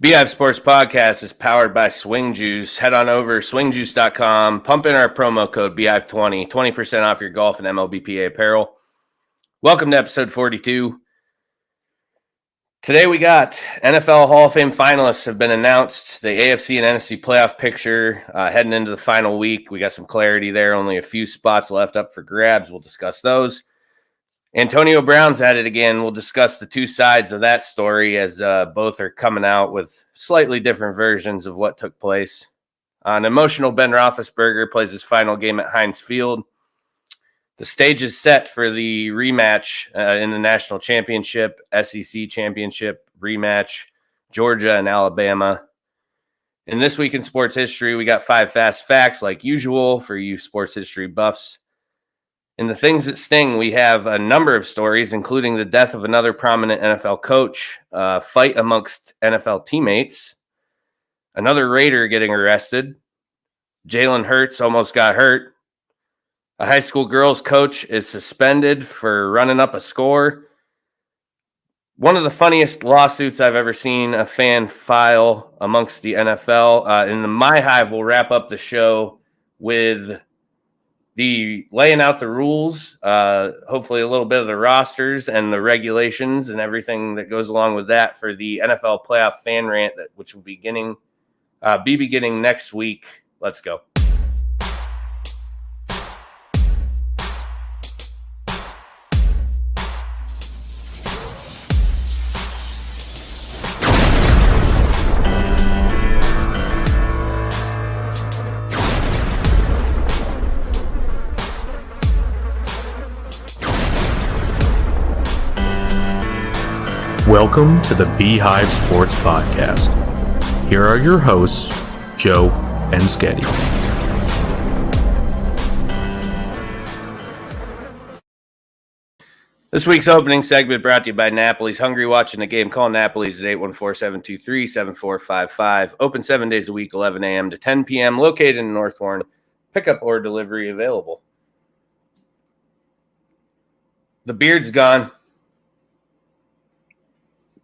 Beehive Sports Podcast is powered by Swing Juice. Head on over swingjuice.com. Pump in our promo code Beehive20, 20% off your golf and MLBPA apparel. Welcome to episode 42. Today we got NFL Hall of Fame finalists have been announced. The AFC and NFC playoff picture heading into the final week. We got some clarity there. Only a few spots left up for grabs. We'll discuss those. Antonio Brown's at it again. We'll discuss the two sides of that story as both are coming out with slightly different versions of what took place. An emotional Ben Roethlisberger plays his final game at Heinz Field. The stage is set for the rematch in the national championship, SEC championship rematch, Georgia and Alabama. In This Week in Sports History, we got 5 fast facts like usual for you sports history buffs. In the things that sting, we have a number of stories, including the death of another prominent NFL coach, fight amongst NFL teammates, another Raider getting arrested, Jalen Hurts almost got hurt, a high school girls coach is suspended for running up a score, one of the funniest lawsuits I've ever seen a fan file amongst the NFL, and the My Hive will wrap up the show with the laying out the rules, hopefully a little bit of the rosters and the regulations and everything that goes along with that for the NFL playoff fan rant, which will be beginning next week. Let's go. Welcome to the Beehive Sports Podcast. Here are your hosts, Joe and Sketty. This week's opening segment brought to you by Napoli's. Hungry watching the game? Call Napoli's at 814-723-7455. Open 7 days a week, 11 a.m. to 10 p.m. Located in North Warren. Pickup or delivery available. The beard's gone.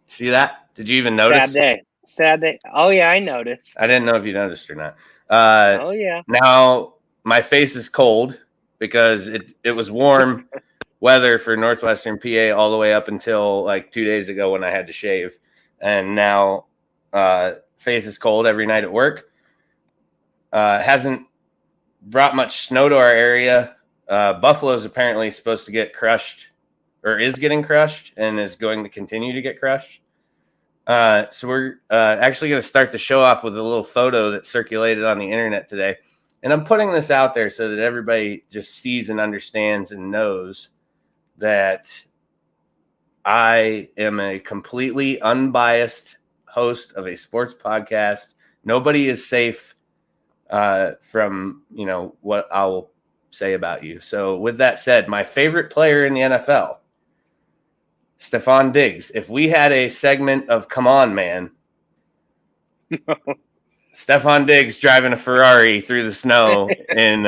See that? Did you even notice? Sad day. Oh, yeah, I noticed. I didn't know if you noticed or not. Oh, yeah. Now, my face is cold because it was warm weather for northwestern PA all the way up until like 2 days ago when I had to shave. And now face is cold every night at work. Hasn't brought much snow to our area. Buffalo's apparently supposed to get crushed or is getting crushed and is going to continue to get crushed. So we're actually going to start the show off with a little photo that circulated on the internet today. And I'm putting this out there so that everybody just sees and understands and knows that I am a completely unbiased host of a sports podcast. Nobody is safe from, what I'll say about you. So with that said, my favorite player in the NFL, Stefon Diggs. If we had a segment of Come On Man, Stefon Diggs driving a Ferrari through the snow in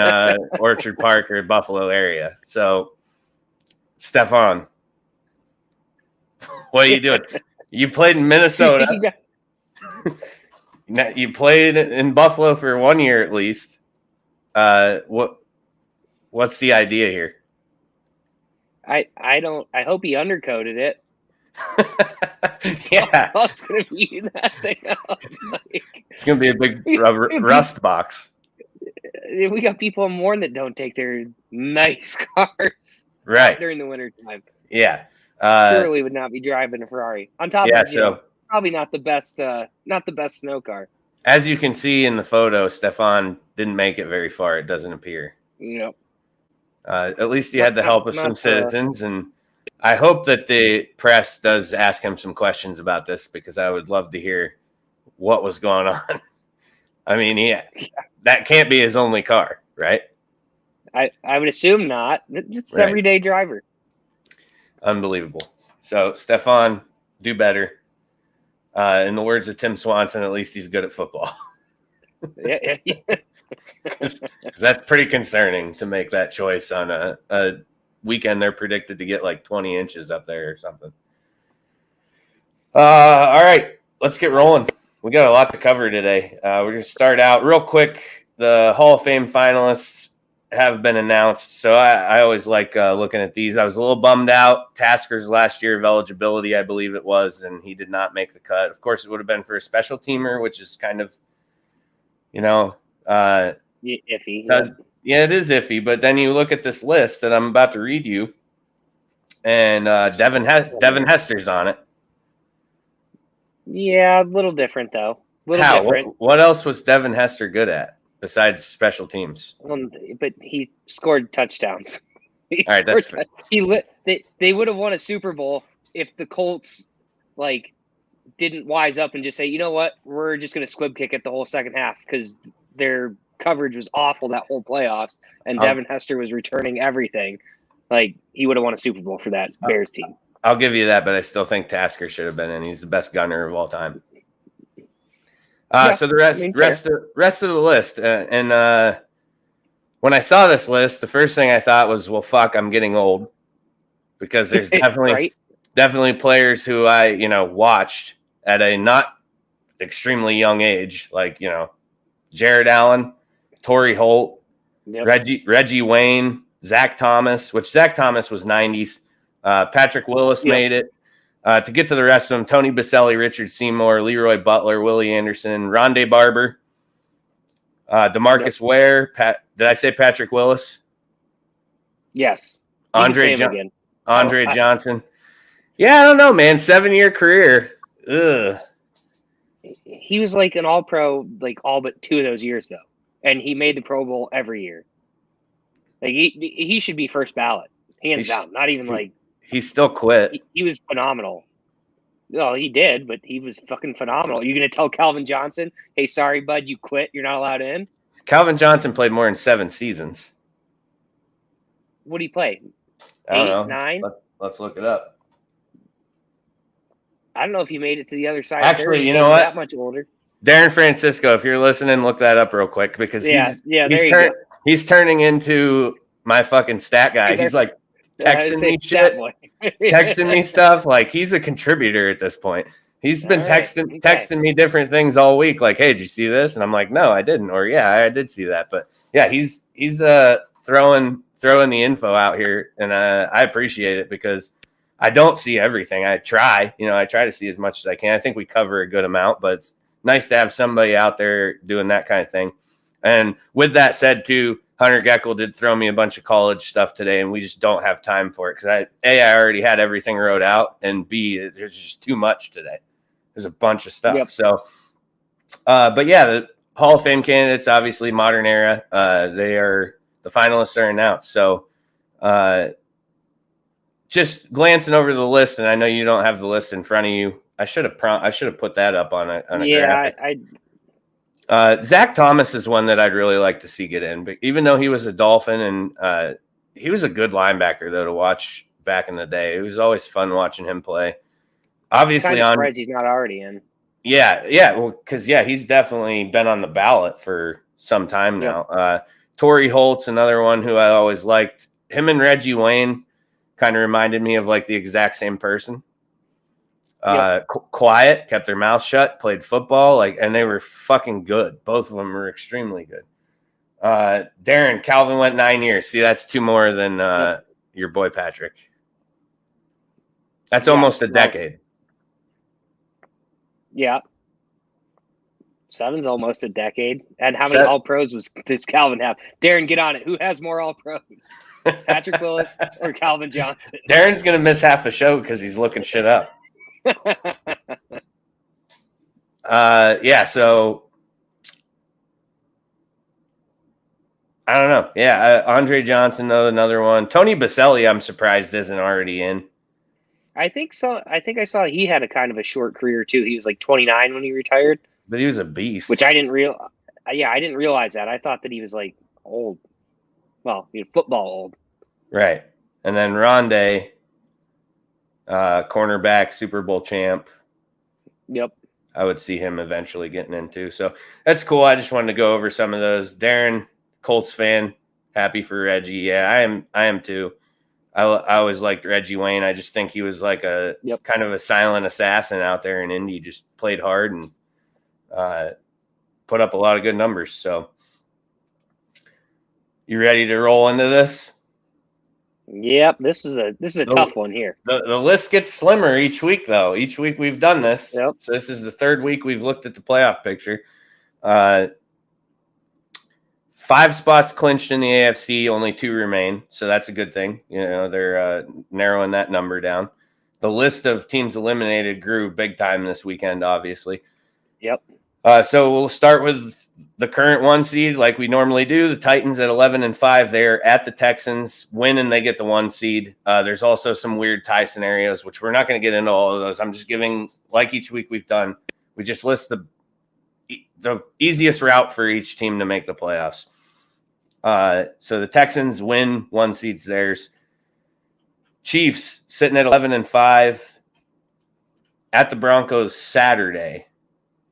Orchard Park or Buffalo area. So, Stefon, what are you doing? You played in Minnesota. You played in Buffalo for 1 year at least. What's the idea here? I hope he undercoated it. Yeah. It's going to be that thing. It's going to be a big rust box. We got people in Warren that don't take their nice cars right during the wintertime. Yeah. Surely would not be driving a Ferrari. On top of probably not the best snow car. As you can see in the photo, Stefon didn't make it very far, it doesn't appear. Yep. At least he had the help of some citizens, and I hope that the press does ask him some questions about this because I would love to hear what was going on. I mean, that can't be his only car, right? I would assume not. It's right. Everyday driver. Unbelievable. So, Stefon, do better. In the words of Tim Swanson, at least he's good at football. Yeah. Because that's pretty concerning to make that choice on a weekend. They're predicted to get like 20 inches up there or something. All right, let's get rolling. We got a lot to cover today. We're going to start out real quick. The Hall of Fame finalists have been announced. So I always like looking at these. I was a little bummed out. Tasker's last year of eligibility, I believe it was, and he did not make the cut. Of course, it would have been for a special teamer, which is kind of, iffy. Yeah, it is iffy. But then you look at this list that I'm about to read you, and Devin Hester's on it. Yeah, a little different though. Different. What else was Devin Hester good at besides special teams? But he scored touchdowns. All right, that's fair. They would have won a Super Bowl if the Colts didn't wise up and just say, you know what, we're just going to squib kick it the whole second half because their coverage was awful that whole playoffs, and Devin Hester was returning everything. He would have won a Super Bowl for that Bears team. I'll give you that, but I still think Tasker should have been in. He's the best gunner of all time. So the rest of the list, and when I saw this list, the first thing I thought was, well, fuck, I'm getting old, because there's definitely players who I watched at a not extremely young age, like Jared Allen, Torrey Holt, Reggie Wayne, Zach Thomas, which Zach Thomas was 90s. Patrick Willis made it. To get to the rest of them, Tony Baselli, Richard Seymour, Leroy Butler, Willie Anderson, Rondé Barber, DeMarcus Ware. Did I say Patrick Willis? Yes. Andre Johnson. Yeah, I don't know, man. 7-year career. Ugh. He was an all-pro, all but 2 of those years, though. And he made the Pro Bowl every year. He should be first ballot, hands down. Not even he still quit. He was phenomenal. Well, he did, but he was fucking phenomenal. Are you going to tell Calvin Johnson, hey, sorry, bud, you quit. You're not allowed in? Calvin Johnson played more than 7 seasons. What did he play? I don't know. 9? Let's look it up. I don't know if he made it to the other side. Actually, you know what? That much older. Darren Francisco, if you're listening, look that up real quick, because he's turning into my fucking stat guy. He's texting me shit, texting me stuff. He's a contributor at this point. He's been texting me different things all week. Hey, did you see this? And I'm like, no, I didn't. Or yeah, I did see that. But yeah, he's throwing the info out here, and I appreciate it, because I don't see everything. I try to see as much as I can. I think we cover a good amount, but it's nice to have somebody out there doing that kind of thing. And with that said, too, Hunter Geckel did throw me a bunch of college stuff today, and we just don't have time for it, because I already had everything wrote out, and B, there's just too much today. There's a bunch of stuff. Yep. So, but yeah, the Hall of Fame candidates, obviously modern era, the finalists are announced. So, just glancing over the list, and I know you don't have the list in front of you. I should have put that up on a graphic. Zach Thomas is one that I'd really like to see get in, but even though he was a Dolphin, and he was a good linebacker though to watch back in the day. It was always fun watching him play. Obviously, I'm surprised he's not already in. Yeah, well, because he's definitely been on the ballot for some time now. Torrey Holt's another one who I always liked. Him and Reggie Wayne kind of reminded me of the exact same person. Quiet, kept their mouth shut, played football, and they were fucking good. Both of them were extremely good. Darren, Calvin went 9 years. See, that's 2 more than your boy Patrick. That's almost a decade. Yeah. 7's almost a decade. And how many All-Pros does Calvin have? Darren, get on it. Who has more All-Pros? Patrick Willis or Calvin Johnson? Darren's going to miss half the show because he's looking shit up. So I don't know. Yeah, Andre Johnson, another one. Tony Baselli, I'm surprised isn't already in. I think so. I think I saw he had a kind of a short career too. He was 29 when he retired. But he was a beast. Which I didn't I didn't realize that. I thought that he was old. Well, football old. Right. And then Rondé, cornerback, Super Bowl champ. Yep. I would see him eventually getting into. So that's cool. I just wanted to go over some of those. Darren, Colts fan, happy for Reggie. Yeah, I am too. I always liked Reggie Wayne. I just think he was kind of a silent assassin out there in Indy. Just played hard and put up a lot of good numbers. So you ready to roll into this? Yep, this is a tough one here. The list gets slimmer each week, though. Each week we've done this. Yep. So this is the third week we've looked at the playoff picture. 5 spots clinched in the AFC, only 2 remain. So that's a good thing. They're narrowing that number down. The list of teams eliminated grew big time this weekend, obviously. Yep. So we'll start with the current 1 seed, like we normally do. The Titans at 11-5. They're at the Texans, win and they get the 1 seed. There's also some weird tie scenarios, which we're not going to get into all of those. I'm just giving, like each week we've done, we just list the easiest route for each team to make the playoffs. So the Texans win, 1 seed's theirs. Chiefs sitting at 11-5 at the Broncos Saturday.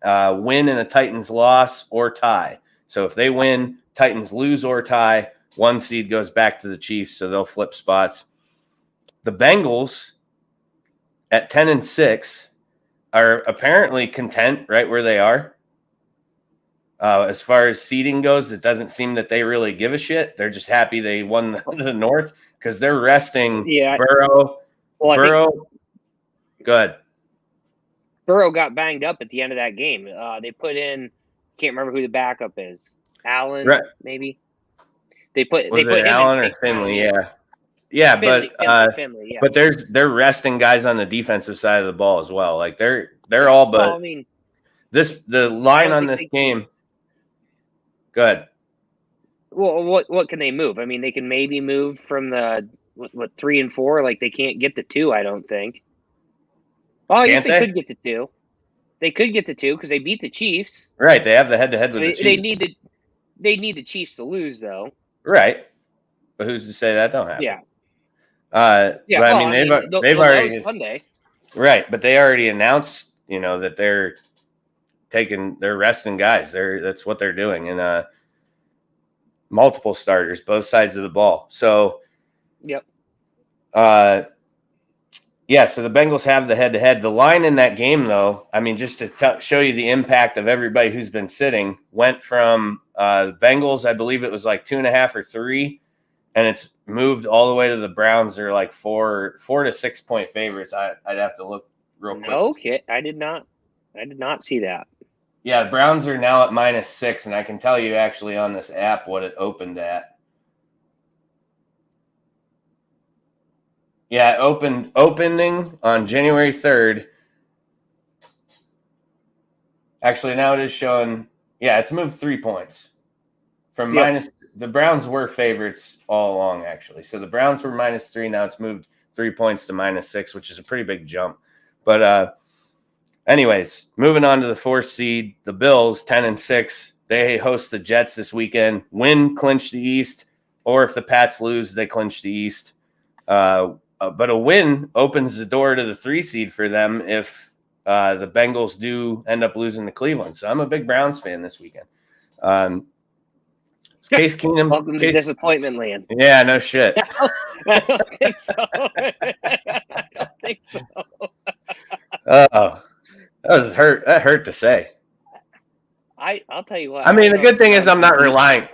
Win and a Titans loss or tie. So if they win, Titans lose or tie, 1 seed goes back to the Chiefs, so they'll flip spots. The Bengals at 10-6 are apparently content right where they are. As far as seeding goes, it doesn't seem that they really give a shit. They're just happy they won the North because they're resting Burrow. Go ahead. Burrow got banged up at the end of that game. They put in, can't remember who the backup is. Allen, right. Maybe. They put him Allen or Finley, yeah. Finley. But they're resting guys on the defensive side of the ball as well. Like they're all but. Well, I mean, the line on this game. Go ahead. Well, what can they move? I mean, they can maybe move from the 3 and 4. Like they can't get the 2. I don't think. Oh, I guess they could get the 2. They could get the 2 because they beat the Chiefs. Right, they have the head-to-head with the Chiefs. They need the Chiefs to lose, though. Right, but who's to say that don't happen? Yeah. But I mean, they've already Sunday. Right, but they already announced, that they're resting guys. That's what they're doing, and multiple starters, both sides of the ball. So, yep. Yeah, so the Bengals have the head-to-head. The line in that game, though, I mean, just to show you the impact of everybody who's been sitting, went from the Bengals, I believe it was like 2.5 or 3, and it's moved all the way to the Browns. They're like 4 to 6 point favorites. I'd have to look real quick. Okay, I did not see that. Yeah, the Browns are now at -6, and I can tell you actually on this app what it opened at. Yeah, opening on January 3rd. Actually, now it is showing. Yeah, it's moved 3 points from minus. The Browns were favorites all along, actually. So the Browns were -3. Now it's moved 3 points to -6, which is a pretty big jump. But anyways, moving on to the 4th seed, the Bills, 10-6. They host the Jets this weekend. Win, clinch the East, or if the Pats lose, they clinch the East. But a win opens the door to the 3 seed for them if the Bengals do end up losing to Cleveland. So I'm a big Browns fan this weekend. Case Keenum. Welcome to disappointment land. Yeah, no shit. I don't think so. I don't think so. That was hurt. That hurt to say. I'll tell you what. I mean, the good thing is I'm not relying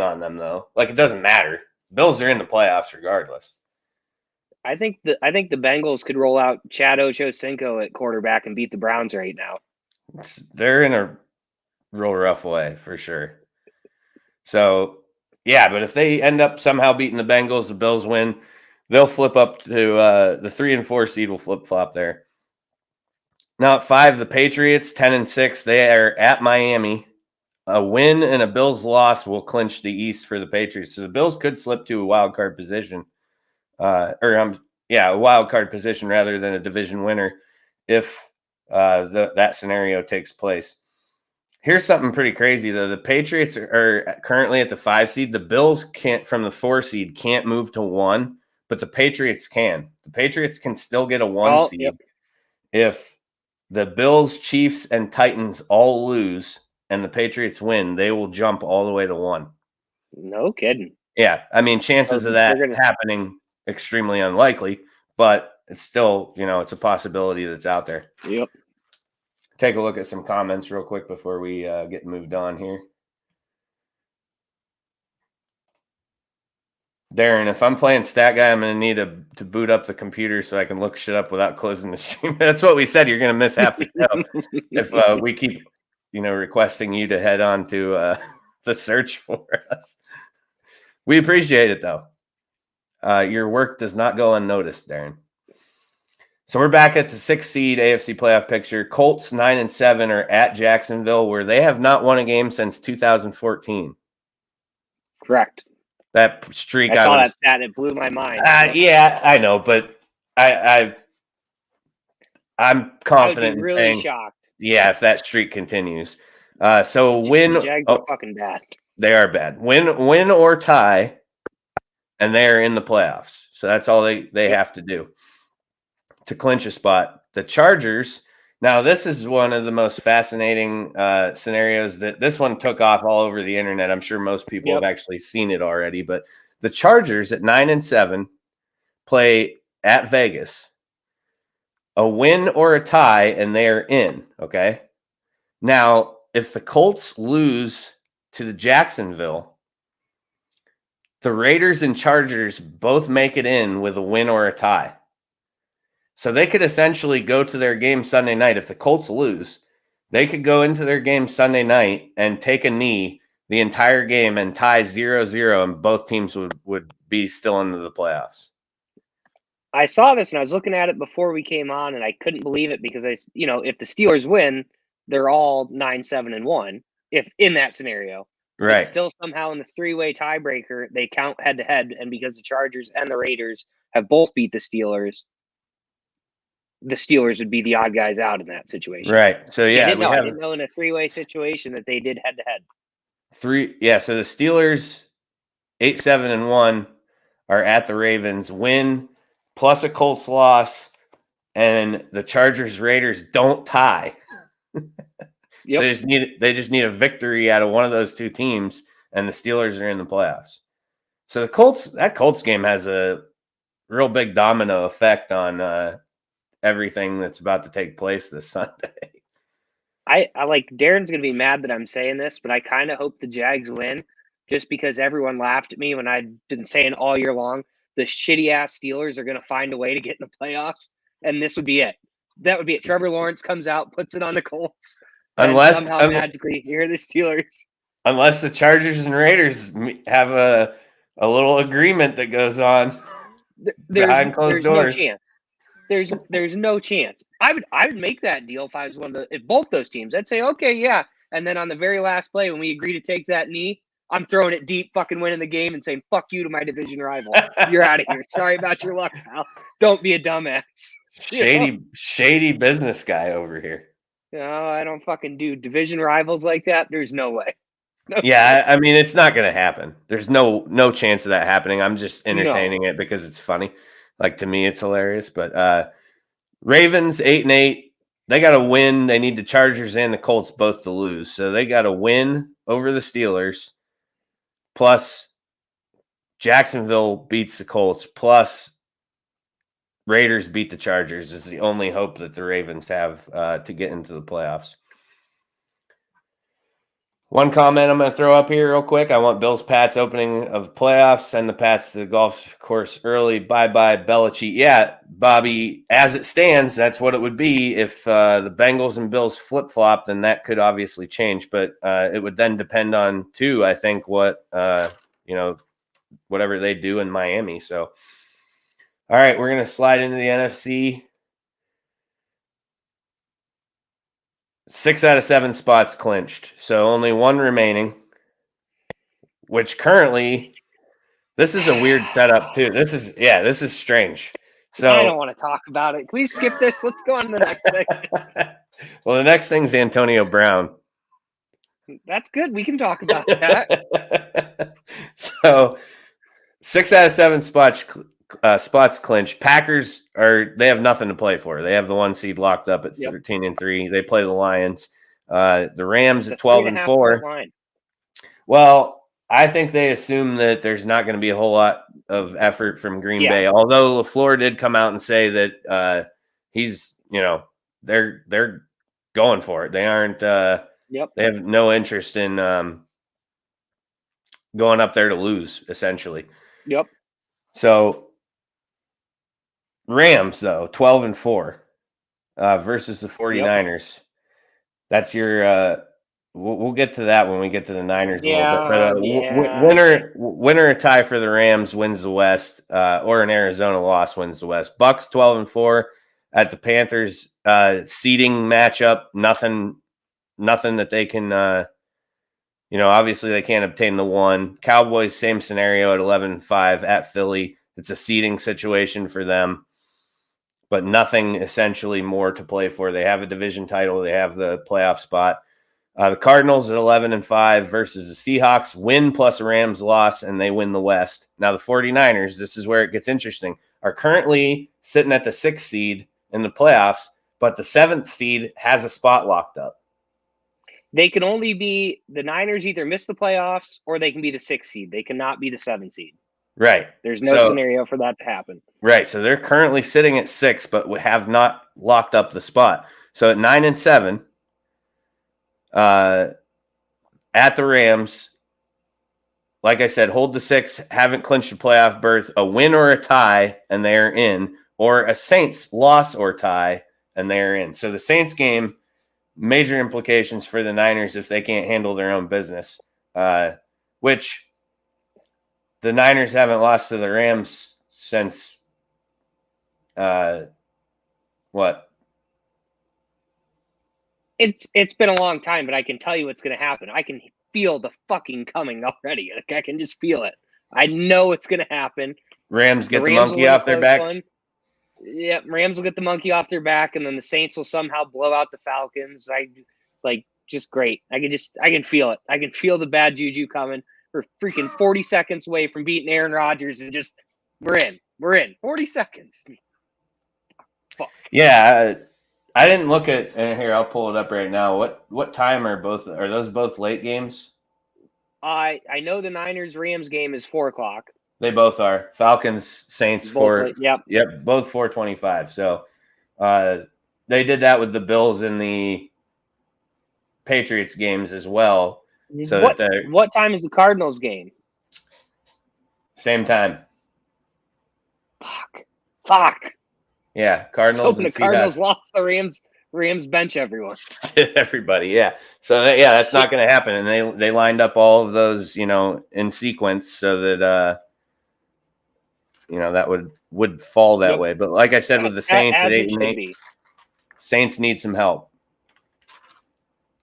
on them though. Like it doesn't matter. Bills are in the playoffs regardless. I think the Bengals could roll out Chad Ochocinco at quarterback and beat the Browns right now. They're in a real rough way for sure. So, yeah, but if they end up somehow beating the Bengals, the Bills win, they'll flip up to the 3 and 4 seed will flip-flop there. Now at 5, the Patriots, 10-6. They are at Miami. A win and a Bills loss will clinch the East for the Patriots. So the Bills could slip to a wild card position. A wild card position rather than a division winner if that scenario takes place. Here's something pretty crazy, though. The Patriots are currently at the 5 seed. The Bills can't, from the 4 seed, can't move to 1, but the Patriots can. The Patriots can still get a 1 seed if the Bills, Chiefs, and Titans all lose and the Patriots win. They will jump all the way to 1. No kidding. Yeah, I mean, chances of that happening extremely unlikely, but it's still, it's a possibility that's out there. Yep. take a look at some comments real quick before we get moved on here. Darren, if I'm playing Stat Guy, I'm going to need to boot up the computer so I can look shit up without closing the stream. That's what we said. You're going to miss half the show if we keep, requesting you to head on to the search for us. We appreciate it, though. Your work does not go unnoticed, Darren. So we're back at the 6th seed AFC playoff picture. Colts 9-7 are at Jacksonville, where they have not won a game since 2014. Correct. That streak, I saw that stat. It blew my mind. Yeah, I know, but I'm confident I would be really in saying, shocked. Yeah, if that streak continues. So win. The Jags are fucking bad. They are bad. Win or tie, and they are in the playoffs. So that's all they have to do to clinch a spot. The Chargers. Now, this is one of the most fascinating scenarios that this one took off all over the internet. I'm sure most people have actually seen it already, but the Chargers at 9-7 play at Vegas. A win or a tie, and they are in, okay? Now, if the Colts lose to the Jacksonville, the Raiders and Chargers both make it in with a win or a tie. So they could essentially go to their game Sunday night. If the Colts lose, they could go into their game Sunday night and take a knee the entire game and tie 0-0, and both teams would be still into the playoffs. I saw this and I was looking at it before we came on, and I couldn't believe it because if the Steelers win, they're all 9-7-1. If in that scenario, right? But still, somehow in the three-way tiebreaker, they count head-to-head, and because the Chargers and the Raiders have both beat the Steelers would be the odd guys out in that situation. Right. So yeah, I didn't know in a three-way situation that they did head-to-head. So the Steelers 8-7-1 are at the Ravens. Win plus a Colts loss, and the Chargers Raiders don't tie. So they just need a victory out of one of those two teams, and the Steelers are in the playoffs. So that Colts game has a real big domino effect on everything that's about to take place this Sunday. I like Darren's going to be mad that I'm saying this, but I kind of hope the Jags win just because everyone laughed at me when I'd been saying all year long the shitty-ass Steelers are going to find a way to get in the playoffs, and this would be it. That would be it. Trevor Lawrence comes out, puts it on the Colts, and somehow magically you hear the Steelers. Unless the Chargers and Raiders have a little agreement that goes on behind closed doors. No chance. There's no chance. I would make that deal if I was if both those teams. I'd say, okay, yeah. And then on the very last play, when we agree to take that knee, I'm throwing it deep, fucking winning the game and saying, fuck you to my division rival. You're out of here. Sorry about your luck, pal. Don't be a dumbass. Shady business guy over here. No, I don't fucking do division rivals like that. There's no way. Yeah, I mean, it's not going to happen. There's no chance of that happening. I'm just entertaining it because it's funny. Like, to me, it's hilarious. But Ravens 8-8, they got to win. They need the Chargers and the Colts both to lose. So they got to win over the Steelers. Plus, Jacksonville beats the Colts. Plus, Raiders beat the Chargers is the only hope that the Ravens have to get into the playoffs. One comment I'm going to throw up here real quick. I want Bills Pats opening of playoffs. Send the Pats to the golf course early. Bye-bye, Belichick. Yeah, Bobby, as it stands, that's what it would be. If the Bengals and Bills flip-flop, then that could obviously change. But it would then depend on, too, I think, what, whatever they do in Miami. So, all right, we're going to slide into the NFC. 6 out of 7 spots clinched. So only one remaining, which currently, this is a weird setup too. This is strange. So I don't want to talk about it. Can we skip this? Let's go on to the next thing. Well, the next thing's Antonio Brown. That's good. We can talk about that. So 6 out of 7 spots clinched. Packers they have nothing to play for. They have the 1 seed locked up at 13-3. They play the Lions. The Rams at 12-4. Well, I think they assume that there's not going to be a whole lot of effort from Green Bay. Although LaFleur did come out and say that he's, they're going going for it. They aren't. Yep. They have no interest in going up there to lose, essentially. Yep. So Rams, though, 12-4 versus the 49ers. Yep. That's your we'll get to that when we get to the Niners a little bit. But winner or tie for the Rams wins the West, or an Arizona loss wins the West. Bucks 12-4 at the Panthers. Seeding matchup, nothing that they can obviously they can't obtain the one. Cowboys, same scenario at 11-5 at Philly. It's a seeding situation for them, but nothing essentially more to play for. They have a division title. They have the playoff spot. The Cardinals at 11-5 versus the Seahawks, win plus a Rams loss, and they win the West. Now the 49ers, this is where it gets interesting, are currently sitting at the 6th seed in the playoffs, but the 7th seed has a spot locked up. They can only be the Niners either miss the playoffs or they can be the 6th seed. They cannot be the 7th seed. Right. There's no scenario for that to happen. Right. So they're currently sitting at 6, but have not locked up the spot. So at 9-7, at the Rams, like I said, hold the 6, haven't clinched a playoff berth, a win or a tie, and they're in, or a Saints loss or tie, and they're in. So the Saints game, major implications for the Niners if they can't handle their own business, which the Niners haven't lost to the Rams since what? It's been a long time, but I can tell you what's going to happen. I can feel the fucking coming already. Like, I can just feel it. I know it's going to happen. Rams get the monkey off their back. Yep, Rams will get the monkey off their back, and then the Saints will somehow blow out the Falcons. Just great. I can feel it. I can feel the bad juju coming. We're freaking 40 seconds away from beating Aaron Rodgers, and just we're in. 40 seconds. Fuck. Yeah. I didn't look at here. I'll pull it up right now. What time are those both late games? I know the Niners Rams game is 4:00. They both are. Falcons Saints 4. Yep, both 4:25. So they did that with the Bills and the Patriots games as well. So what time is the Cardinals game? Same time. Fuck. Yeah, Cardinals. Hoping the Cardinals lost the Rams. Rams bench everyone. Everybody, yeah. So that's not going to happen. And they lined up all of those, in sequence so that that would fall that way. But like I said, with the Saints at 8-8, Saints need some help.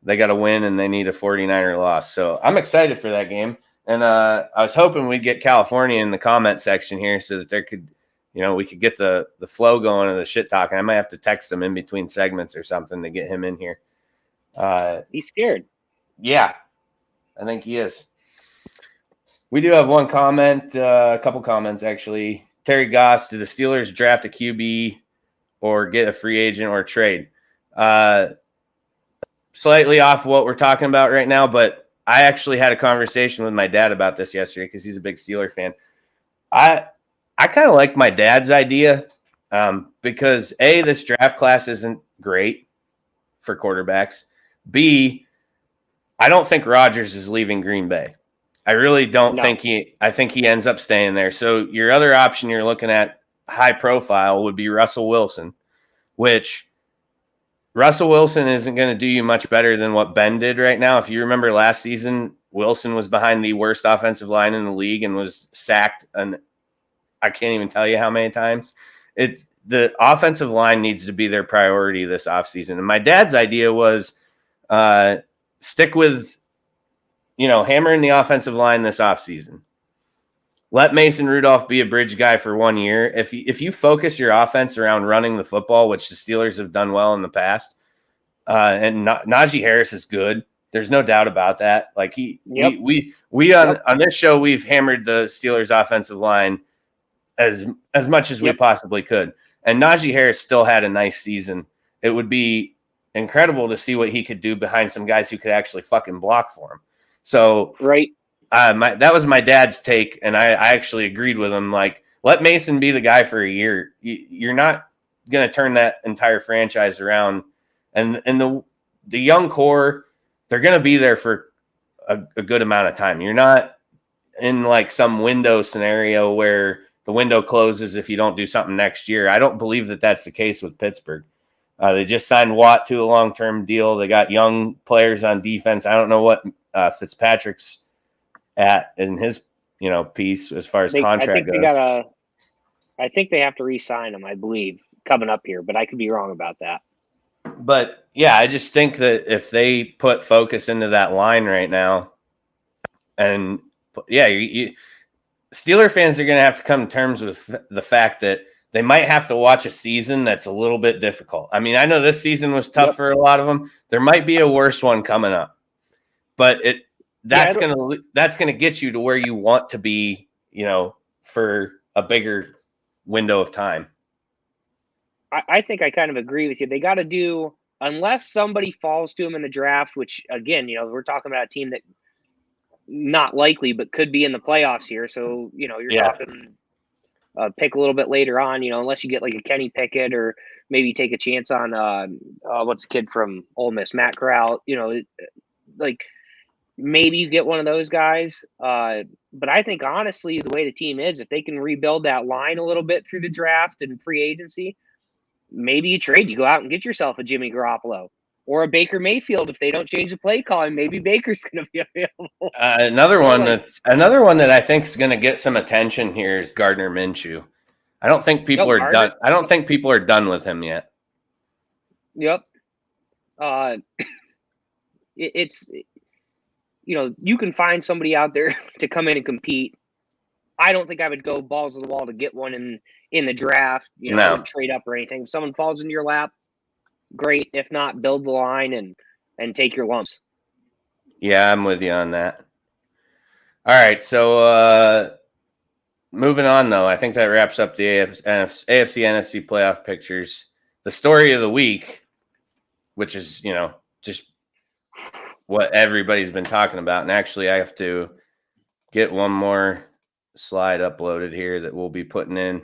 They got to win, and they need a 49er loss. So I'm excited for that game. And I was hoping we'd get California in the comment section here so that there could. We could get the flow going and the shit talking. I might have to text him in between segments or something to get him in here. He's scared. Yeah, I think he is. We do have one comment, a couple comments actually. Terry Goss, do the Steelers draft a QB or get a free agent or trade? Slightly off what we're talking about right now, but I actually had a conversation with my dad about this yesterday because he's a big Steeler fan. I kind of like my dad's idea because A, this draft class isn't great for quarterbacks. B, I don't think Rodgers is leaving Green Bay. I really don't think I think he ends up staying there. So your other option you're looking at, high profile, would be Russell Wilson, which Russell Wilson isn't going to do you much better than what Ben did right now. If you remember last season, Wilson was behind the worst offensive line in the league and was sacked I can't even tell you how many times. The offensive line needs to be their priority this offseason. And my dad's idea was stick with, hammering the offensive line this offseason. Let Mason Rudolph be a bridge guy for 1 year. If you focus your offense around running the football, which the Steelers have done well in the past, and Najee Harris is good. There's no doubt about that. Like on this show, we've hammered the Steelers offensive line as much as we possibly could. And Najee Harris still had a nice season. It would be incredible to see what he could do behind some guys who could actually fucking block for him. So that was my dad's take, and I actually agreed with him. Like, let Mason be the guy for a year. You're not going to turn that entire franchise around. And the young core, they're going to be there for a good amount of time. You're not in like some window scenario where the window closes if you don't do something next year. I don't believe that that's the case with Pittsburgh. They just signed Watt to a long-term deal. They got young players on defense. I don't know what Fitzpatrick's at in his, piece as far as contract goes. I think they have to re-sign him, I believe, coming up here, but I could be wrong about that. But yeah, I just think that if they put focus into that line right now, and yeah, Steeler fans are going to have to come to terms with the fact that they might have to watch a season that's a little bit difficult. I mean, I know this season was tough for a lot of them. There might be a worse one coming up, but that's going to get you to where you want to be, for a bigger window of time. I think I kind of agree with you. They got to do, unless somebody falls to them in the draft, which again, we're talking about a team that not likely, but could be in the playoffs here. So, you're talking pick a little bit later on, unless you get like a Kenny Pickett or maybe take a chance on what's the kid from Ole Miss, Matt Corral, like maybe you get one of those guys. But I think honestly, the way the team is, if they can rebuild that line a little bit through the draft and free agency, maybe you go out and get yourself a Jimmy Garoppolo or a Baker Mayfield. If they don't change the play calling, maybe Baker's going to be available. Another one that I think is going to get some attention here is Gardner Minshew. I don't think people are done. I don't think people are done with him yet. Yep. It's you can find somebody out there to come in and compete. I don't think I would go balls to the wall to get one in the draft, trade up or anything. If someone falls into your lap, great. If not, build the line and take your lumps. Yeah, I'm with you on that. All right, so moving on, though, I think that wraps up the AFC, NFC playoff pictures. The story of the week, which is, just what everybody's been talking about. And actually, I have to get one more slide uploaded here that we'll be putting in.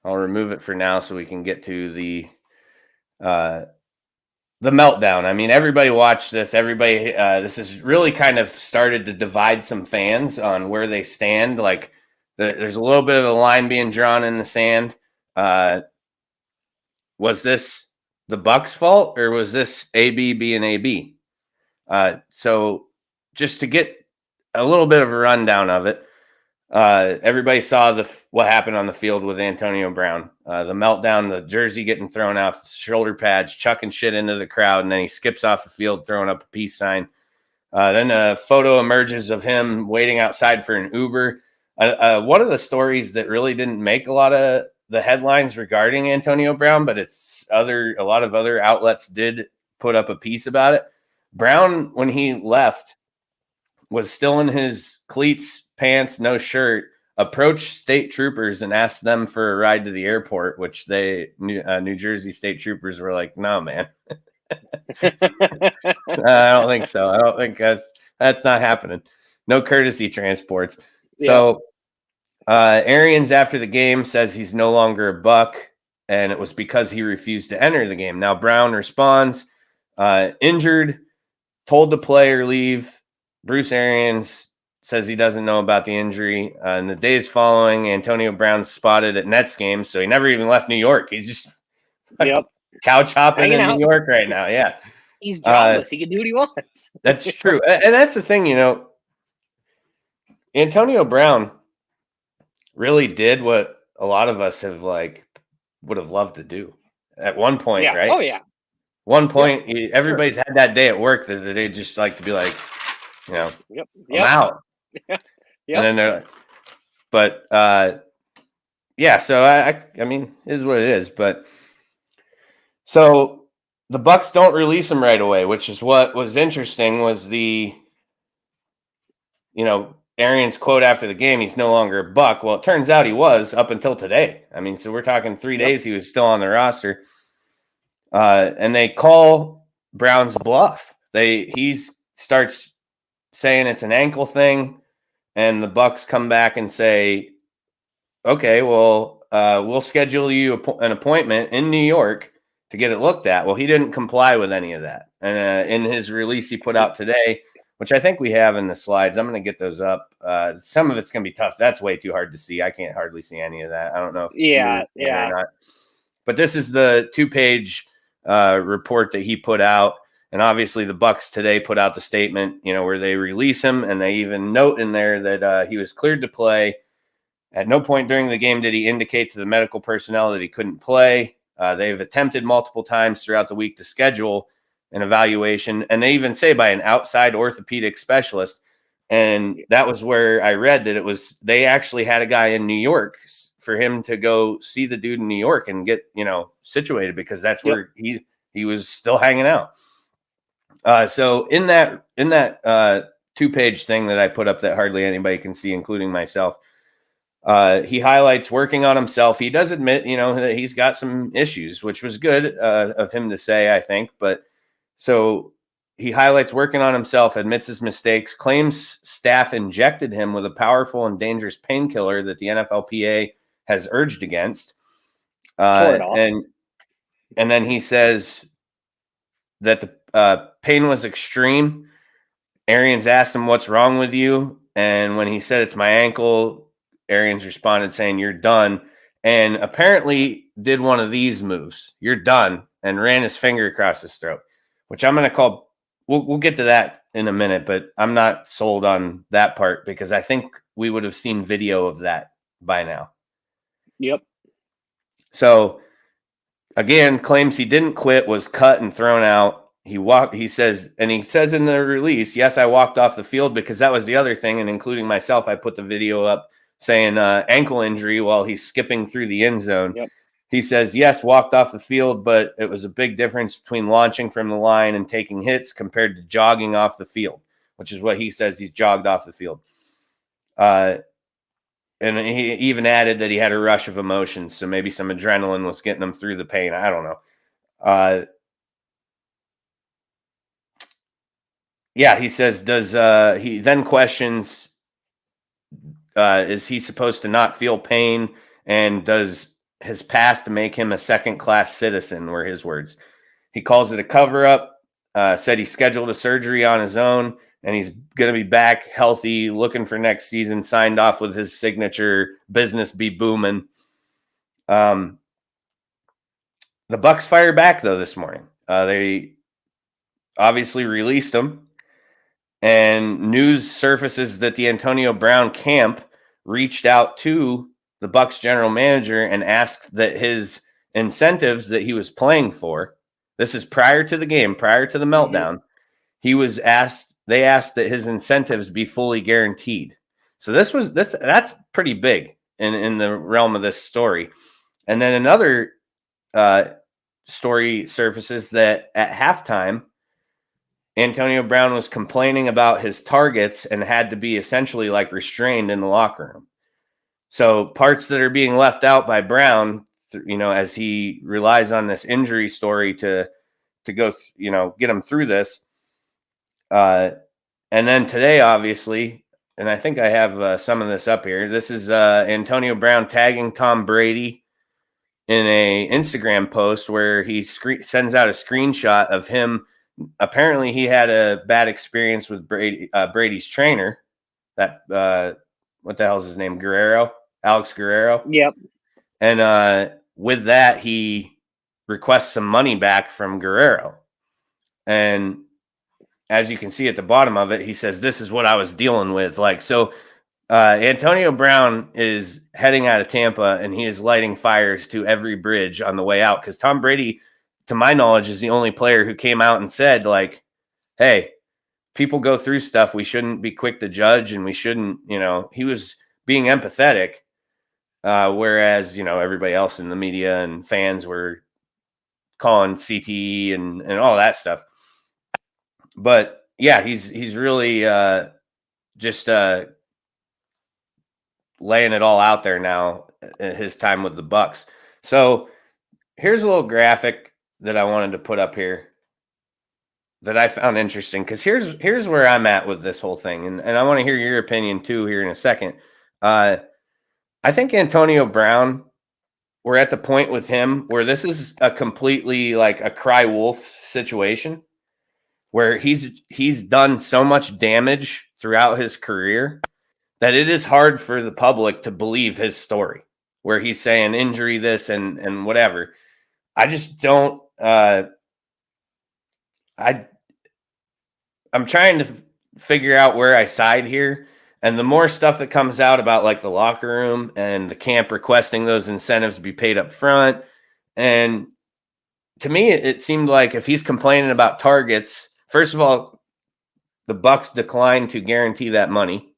I'll remove it for now so we can get to the meltdown. I mean, everybody watched this. Everybody, this has really kind of started to divide some fans on where they stand. Like, there's a little bit of a line being drawn in the sand. Was this the Bucs' fault, or was this AB being AB? So just to get a little bit of a rundown of it, everybody saw what happened on the field with Antonio Brown. The meltdown, the jersey getting thrown off, the shoulder pads, chucking shit into the crowd, and then he skips off the field throwing up a peace sign. Then a photo emerges of him waiting outside for an Uber. One of the stories that really didn't make a lot of the headlines regarding Antonio Brown, but a lot of other outlets did put up a piece about it. Brown, when he left, was still in his cleats, pants, no shirt, approached state troopers and asked them for a ride to the airport, which New Jersey state troopers were like, no, man. I don't think so. I don't think that's not happening. No courtesy transports. Yeah. So Arians after the game says he's no longer a Buck, and it was because he refused to enter the game. Now Brown responds, injured, told to play or leave. Bruce Arians says he doesn't know about the injury. In the days following, Antonio Brown spotted at Nets games, so he never even left New York. He's just couch hopping in New York right now. Yeah, he's jobless. He can do what he wants. That's true, and that's the thing. Antonio Brown really did what a lot of us would have loved to do at one point, right? Oh yeah. One point, everybody's had that day at work that they just like to be like, I'm out. And then they're, but so I mean, it is what it is. But so the Bucs don't release him right away, which is what was interesting. Was the Arians quote after the game, he's no longer a Buck. Well, it turns out he was up until today. I mean, so we're talking 3 days he was still on the roster. And they call Brown's bluff. He starts saying it's an ankle thing, and the Bucs come back and say, okay, well, we'll schedule you an appointment in New York to get it looked at. Well, he didn't comply with any of that. And in his release he put out today, which I think we have in the slides, I'm going to get those up. Some of it's going to be tough. That's way too hard to see. I can't hardly see any of that. I don't know if Yeah. or not. But this is the 2-page report that he put out. And obviously the Bucs today put out the statement, where they release him, and they even note in there that he was cleared to play. At no point during the game did he indicate to the medical personnel that he couldn't play. They've attempted multiple times throughout the week to schedule an evaluation, and they even say by an outside orthopedic specialist. And that was where I read that they actually had a guy in New York for him to go see the dude in New York and get, situated, because that's where he was still hanging out. So in that 2-page thing that I put up that hardly anybody can see, including myself, he highlights working on himself. He does admit, that he's got some issues, which was good of him to say, I think. But so he highlights working on himself, admits his mistakes, claims staff injected him with a powerful and dangerous painkiller that the NFLPA has urged against. And then he says that the pain was extreme. Arians asked him, "What's wrong with you?" And when he said, "It's my ankle," Arians responded saying, "You're done." And apparently did one of these moves, "You're done," and ran his finger across his throat, which I'm going to call, we'll get to that in a minute, but I'm not sold on that part because I think we would have seen video of that by now. Yep. So again, claims he didn't quit, was cut and thrown out. He says in the release, "Yes, I walked off the field," because that was the other thing. And including myself, I put the video up saying ankle injury while he's skipping through the end zone. Yep. He says, "Yes, walked off the field, but it was a big difference between launching from the line and taking hits compared to jogging off the field," which is what he says. He's jogged off the field. And he even added that he had a rush of emotions, so maybe some adrenaline was getting him through the pain. I don't know. He says, he then questions, is he supposed to not feel pain? And does his past make him a second-class citizen, were his words. He calls it a cover-up, said he scheduled a surgery on his own, and he's going to be back healthy, looking for next season, signed off with his signature, "Business be booming." The Bucs fire back, though, this morning. They obviously released him, and news surfaces that the Antonio Brown camp reached out to the Bucs general manager and asked that his incentives that he was playing for, this is prior to the game, prior to the meltdown, they asked that his incentives be fully guaranteed. So that's pretty big in the realm of this story. And then another story surfaces that at halftime, Antonio Brown was complaining about his targets and had to be essentially like restrained in the locker room. So parts that are being left out by Brown, as he relies on this injury story to go, get him through this. And then today, obviously, and I think I have some of this up here. This is Antonio Brown tagging Tom Brady in a Instagram post where he sends out a screenshot of him. Apparently, he had a bad experience with Brady's trainer. That what the hell is his name? Alex Guerrero. Yep. And with that, he requests some money back from Guerrero. And as you can see at the bottom of it, he says, "This is what I was dealing with." Antonio Brown is heading out of Tampa, and he is lighting fires to every bridge on the way out, because Tom Brady, to my knowledge, is the only player who came out and said, "Hey, people go through stuff. We shouldn't be quick to judge, and we shouldn't," he was being empathetic, whereas, everybody else in the media and fans were calling CTE and all that stuff. But yeah, he's really just laying it all out there now at his time with the Bucs. So here's a little graphic that I wanted to put up here that I found interesting, because here's where I'm at with this whole thing, and I want to hear your opinion too here in a second. I think Antonio Brown, we're at the point with him where this is a completely like a cry wolf situation where he's done so much damage throughout his career that it is hard for the public to believe his story where he's saying injury this and whatever. I just don't I'm trying to figure out where I side here. And the more stuff that comes out about like the locker room and the camp requesting those incentives be paid up front. And to me, it seemed like if he's complaining about targets, first of all, the Bucks declined to guarantee that money.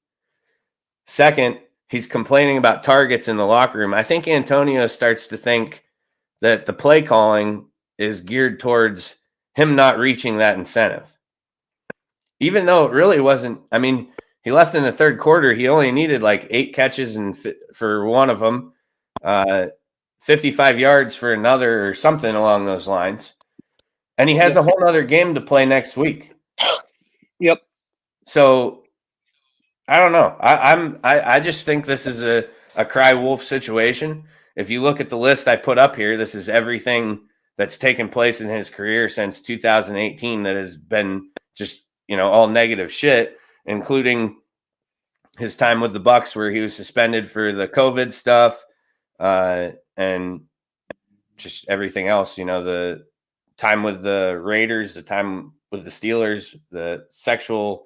Second, he's complaining about targets in the locker room. I think Antonio starts to think that the play calling is geared towards him not reaching that incentive. Even though it really wasn't, I mean, he left in the third quarter. He only needed like 8 catches and for one of them, 55 yards for another or something along those lines. And he has a whole other game to play next week. Yep. So I don't know. I just think this is a cry wolf situation. If you look at the list I put up here, this is everything that's taken place in his career since 2018 that has been just, all negative shit, including his time with the Bucks where he was suspended for the COVID stuff and just everything else, the time with the Raiders, the time with the Steelers, the sexual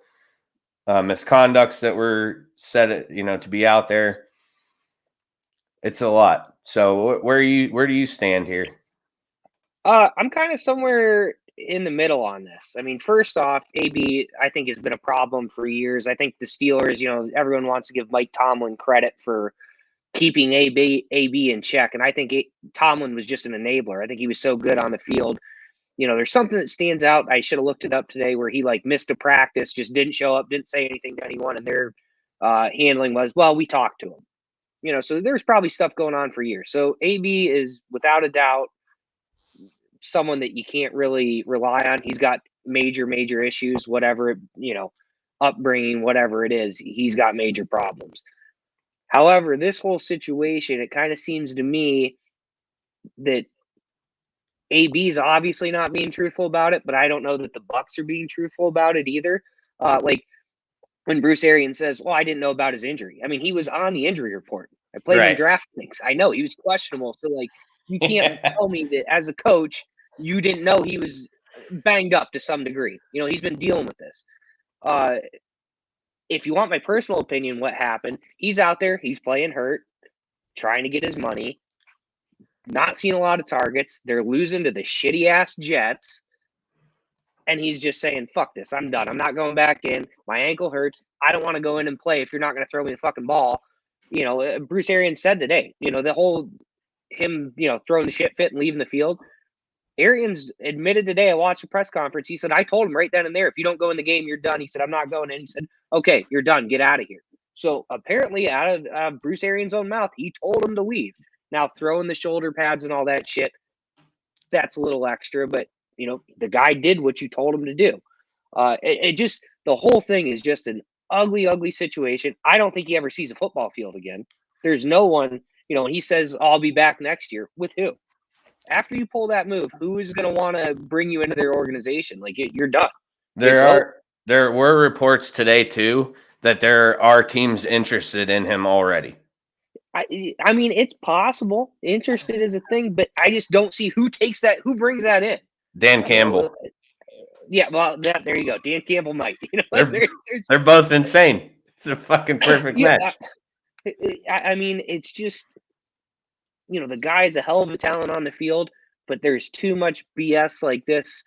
misconducts that were said, to be out there. It's a lot. So where do you stand here? I'm kind of somewhere in the middle on this. I mean, first off, AB, I think, has been a problem for years. I think the Steelers, everyone wants to give Mike Tomlin credit for keeping AB in check. And I think Tomlin was just an enabler. I think he was so good on the field. There's something that stands out. I should have looked it up today where he missed a practice, just didn't show up, didn't say anything to anyone. And their handling was, well, we talked to him. So there's probably stuff going on for years. So AB is without a doubt someone that you can't really rely on. He's got major issues, whatever, upbringing, whatever it is, he's got major problems. However, this whole situation, it kind of seems to me that AB's obviously not being truthful about it, but I don't know that the Bucks are being truthful about it either. Like when Bruce Arians says, well, I didn't know about his injury. I mean, he was on the injury report. I played in DraftKings. I know he was questionable. So you can't tell me that as a coach, you didn't know he was banged up to some degree. He's been dealing with this. If you want my personal opinion, what happened, he's out there, he's playing hurt, trying to get his money, not seeing a lot of targets. They're losing to the shitty-ass Jets. And he's just saying, fuck this, I'm done. I'm not going back in. My ankle hurts. I don't want to go in and play if you're not going to throw me the fucking ball. Bruce Arians said today, the whole him, throwing the shit fit and leaving the field. Arians admitted today, I watched a press conference. He said, I told him right then and there, if you don't go in the game, you're done. He said, I'm not going in. He said, okay, you're done. Get out of here. So apparently out of Bruce Arians' own mouth, he told him to leave. Now throwing the shoulder pads and all that shit, that's a little extra, but the guy did what you told him to do. It just, the whole thing is just an ugly situation. I don't think he ever sees a football field again. There's no one, he says, I'll be back next year. With who? After you pull that move, who is going to want to bring you into their organization? You're done. There were reports today too that there are teams interested in him already. I mean, it's possible. Interested is a thing, but I just don't see who takes that. Who brings that in? Dan Campbell. Yeah, well, there you go. Dan Campbell might. They're both insane. It's a fucking perfect match. I mean, it's just, the guy's a hell of a talent on the field, but there's too much BS like this.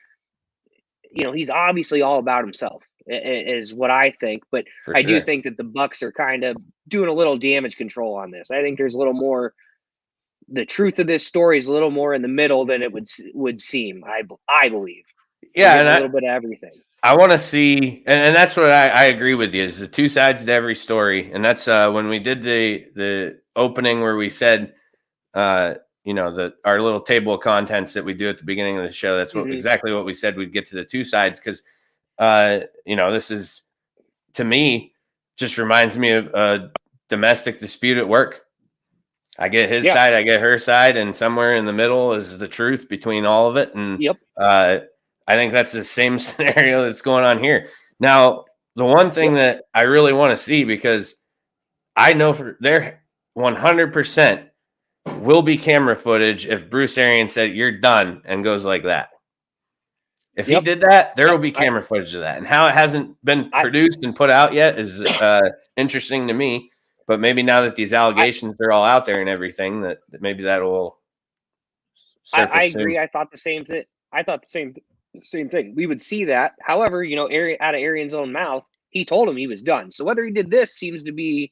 He's obviously all about himself, is what I think. But I do think that the Bucks are kind of doing a little damage control on this. I think there's a little more. The truth of this story is a little more in the middle than it would seem. I believe. Yeah, and a little bit of everything. I want to see, and that's what I agree with you. Is the two sides to every story, and that's when we did the opening where we said, our little table of contents that we do at the beginning of the show. That's exactly what we said. We'd get to the two sides because, this is, to me, just reminds me of a domestic dispute at work. I get his side, I get her side, and somewhere in the middle is the truth between all of it. And I think that's the same scenario that's going on here. Now, the one thing that I really want to see, because I know for there 100% will be camera footage if Bruce Arians said you're done and goes like that. If he did that, there will be camera footage of that. And how it hasn't been produced and put out yet is interesting to me. But maybe now that these allegations are all out there and everything, that maybe that will surface. I agree. Soon. I thought the same thing. I thought the same thing. We would see that. However, out of Arians' own mouth, he told him he was done. So whether he did this seems to be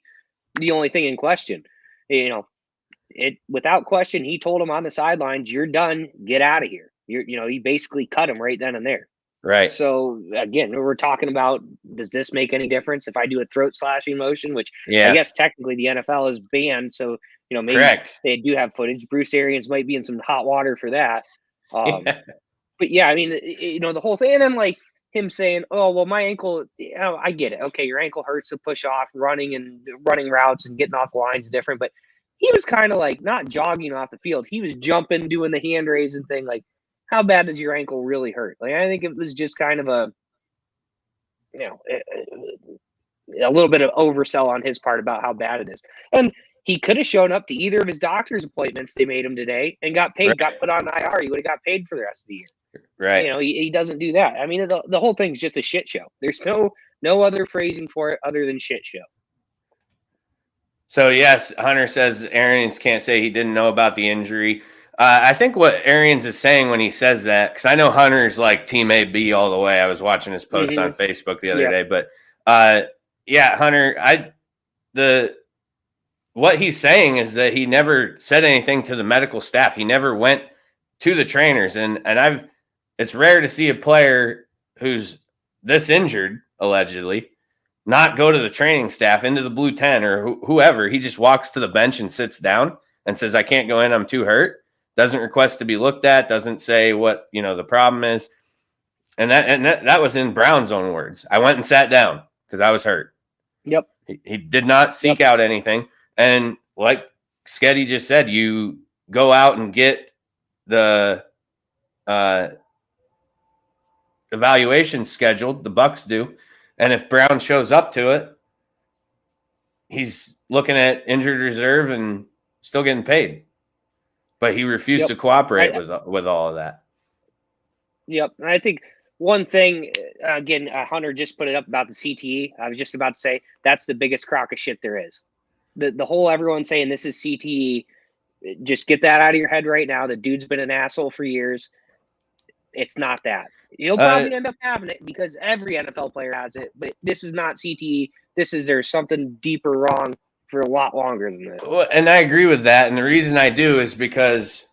the only thing in question. Without question, he told him on the sidelines, "You're done. Get out of here." He basically cut him right then and there. Right. So again, we're talking about, does this make any difference if I do a throat slashing motion, which I guess technically the NFL is banned. So, maybe they do have footage. Bruce Arians might be in some hot water for that. But yeah, I mean, the whole thing. And then like him saying, "Oh, well, my ankle, I get it. Okay. Your ankle hurts to push off running routes and getting off lines is different." But he was kind of like not jogging off the field. He was jumping, doing the hand raising thing. Like, how bad does your ankle really hurt? Like, I think it was just kind of a little bit of oversell on his part about how bad it is. And he could have shown up to either of his doctor's appointments they made him today and got paid, got put on IR. He would have got paid for the rest of the year. Right. He doesn't do that. I mean, the whole thing's just a shit show. There's no other phrasing for it other than shit show. So, yes, Hunter says Arians can't say he didn't know about the injury. I think what Arians is saying when he says that, because I know Hunter's like Team AB all the way. I was watching his post on Facebook the other day. But, Hunter, what he's saying is that he never said anything to the medical staff. He never went to the trainers. And it's rare to see a player who's this injured, allegedly, not go to the training staff, into the blue 10 or whoever. He just walks to the bench and sits down and says, "I can't go in, I'm too hurt." Doesn't request to be looked at, doesn't say what, the problem is. And that was in Brown's own words. "I went and sat down because I was hurt." Yep. He did not seek out anything. And like Sketty just said, you go out and get the evaluation scheduled, the Bucks do. And if Brown shows up to it, he's looking at injured reserve and still getting paid. But he refused to cooperate with all of that. Yep. And I think one thing, again, Hunter just put it up about the CTE. I was just about to say that's the biggest crock of shit there is. The whole everyone saying this is CTE, just get that out of your head right now. The dude's been an asshole for years. It's not that. He'll probably end up having it because every NFL player has it. But this is not CTE. There's something deeper wrong for a lot longer than that. Well, and I agree with that. And the reason I do is because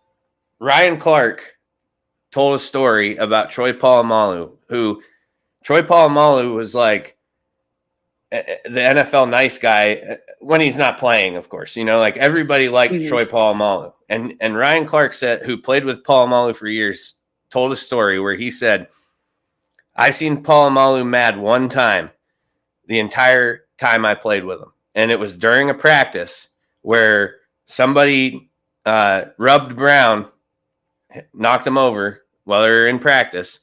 Ryan Clark told a story about Troy Polamalu, who Troy Polamalu was like the NFL nice guy when he's not playing, of course. Like everybody liked Troy Polamalu. And Ryan Clark said, who played with Polamalu for years, told a story where he said, "I seen Polamalu mad one time the entire time I played with him. And it was during a practice where somebody rubbed Brown, knocked him over while they were in practice.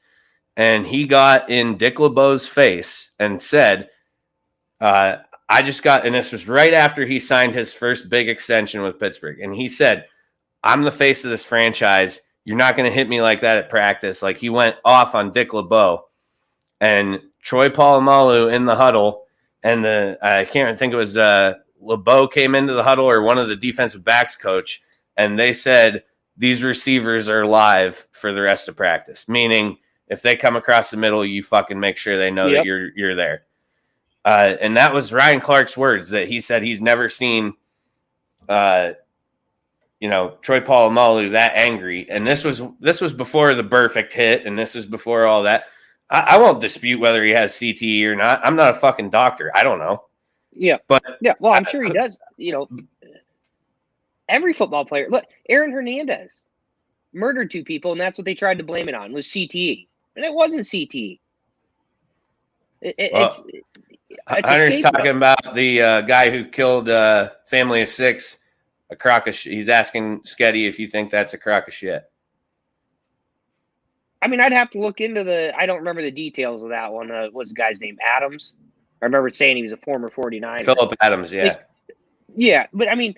And he got in Dick LeBeau's face and said, I just got," and this was right after he signed his first big extension with Pittsburgh. And he said, "I'm the face of this franchise. You're not going to hit me like that at practice." Like, he went off on Dick LeBeau. And Troy Polamalu in the huddle, and I can't think it was LeBeau came into the huddle or one of the defensive backs coach, and they said, "These receivers are live for the rest of practice." Meaning, if they come across the middle, you fucking make sure they know that you're there. And that was Ryan Clark's words, that he said he's never seen Troy Polamalu that angry. And this was before the perfect hit, and this was before all that. I won't dispute whether he has CTE or not. I'm not a fucking doctor. I don't know. Yeah. But yeah, well, I'm sure he does. Every football player. Look, Aaron Hernandez murdered 2 people, and that's what they tried to blame it on, was CTE. And it wasn't CTE. It's Hunter's talking about the guy who killed a family of 6 a crock of shit. He's asking Sketty if you think that's a crock of shit. I mean, I'd have to look into I don't remember the details of that one. What's the guy's name? Adams? I remember saying he was a former 49er. Philip Adams, yeah. Yeah, but I mean,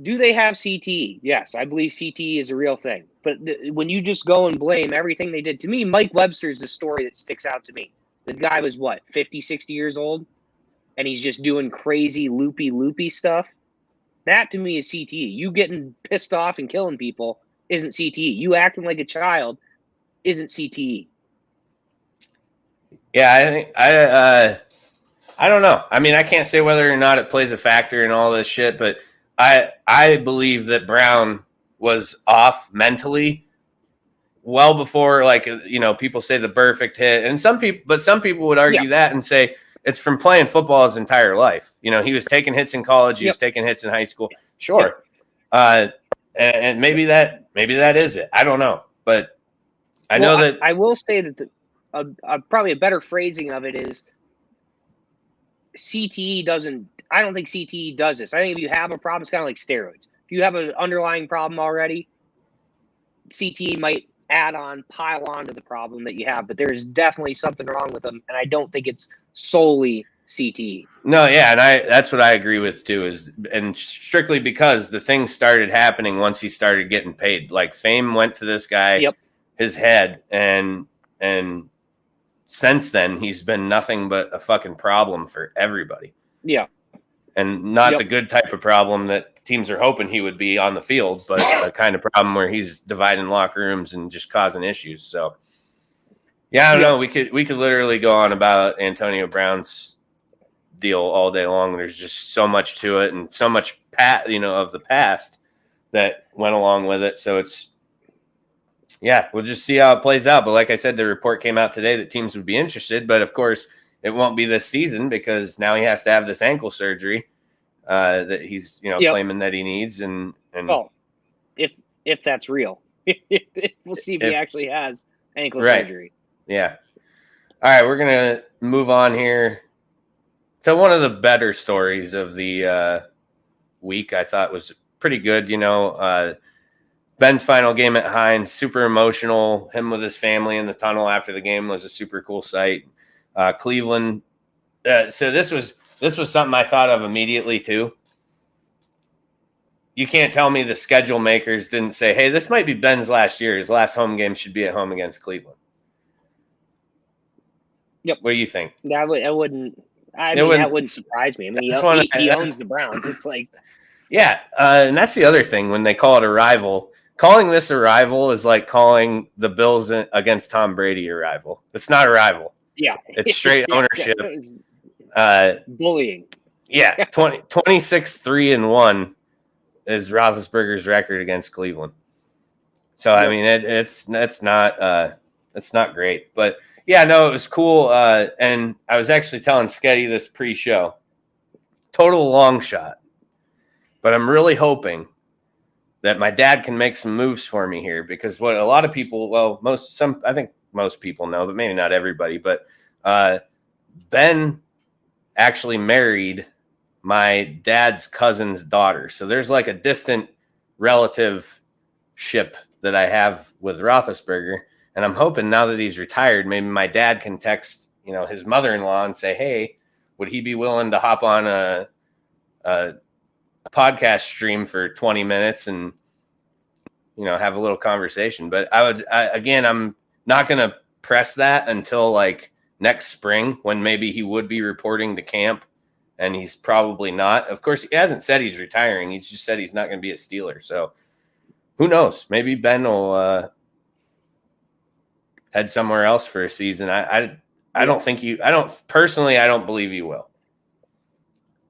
do they have CTE? Yes, I believe CTE is a real thing. But when you just go and blame everything they did, to me, Mike Webster is the story that sticks out to me. The guy was, 50, 60 years old? And he's just doing crazy, loopy stuff. That, to me, is CTE. You getting pissed off and killing people isn't CTE. You acting like a child isn't CTE. Yeah, I don't know. I mean, I can't say whether or not it plays a factor in all this shit, but I believe that Brown was off mentally well before, people say the perfect hit, and some people would argue that and say it's from playing football his entire life. He was taking hits in college, he was taking hits in high school. Sure, and maybe that is it. I don't know, but I know that I will say that probably a better phrasing of it is CTE doesn't. I don't think CTE does this. I think if you have a problem, it's kind of like steroids. If you have an underlying problem already, CTE might pile on to the problem that you have. But there's definitely something wrong with them, and I don't think it's solely CTE. No, yeah, and that's what I agree with too. And strictly because the things started happening once he started getting paid. Like fame went to this guy, his head, and since then he's been nothing but a fucking problem for everybody. Yeah. And not the good type of problem that teams are hoping he would be on the field, but a kind of problem where he's dividing locker rooms and just causing issues. So, yeah, I don't know. We could literally go on about Antonio Brown's deal all day long. There's just so much to it and so much of the past that went along with it. So we'll just see how it plays out. But like I said, the report came out today that teams would be interested, but of course it won't be this season because now he has to have this ankle surgery that he's claiming that he needs. And well, if that's real, we'll see if he actually has ankle surgery. Yeah. All right, we're gonna move on here to one of the better stories of the week. I thought was pretty good. Ben's final game at Heinz, super emotional. Him with his family in the tunnel after the game was a super cool sight. Cleveland. So this was something I thought of immediately too. You can't tell me the schedule makers didn't say, "Hey, this might be Ben's last year. His last home game should be at home against Cleveland." Yep. What do you think? That wouldn't surprise me. I mean, he owns the Browns. It's like, yeah, and that's the other thing when they call it a rival. Calling this a rival is like calling the Bills against Tom Brady a rival. It's not a rival. Yeah. It's straight ownership. Bullying. Yeah. 26-3-1 is Roethlisberger's record against Cleveland. So, I mean, it's not great. But, yeah, no, it was cool. And I was actually telling Sketty this pre-show. Total long shot. But I'm really hoping that my dad can make some moves for me here because what a lot of people, I think most people know, but maybe not everybody, but Ben actually married my dad's cousin's daughter. So there's like a distant relative ship that I have with Roethlisberger. And I'm hoping now that he's retired, maybe my dad can text, his mother-in-law and say, "Hey, would he be willing to hop on a podcast stream for 20 minutes and, have a little conversation?" But I'm not going to press that until like next spring when maybe he would be reporting to camp, and he's probably not. Of course, he hasn't said he's retiring. He's just said he's not going to be a Steeler. So who knows? Maybe Ben will head somewhere else for a season. I don't believe you will.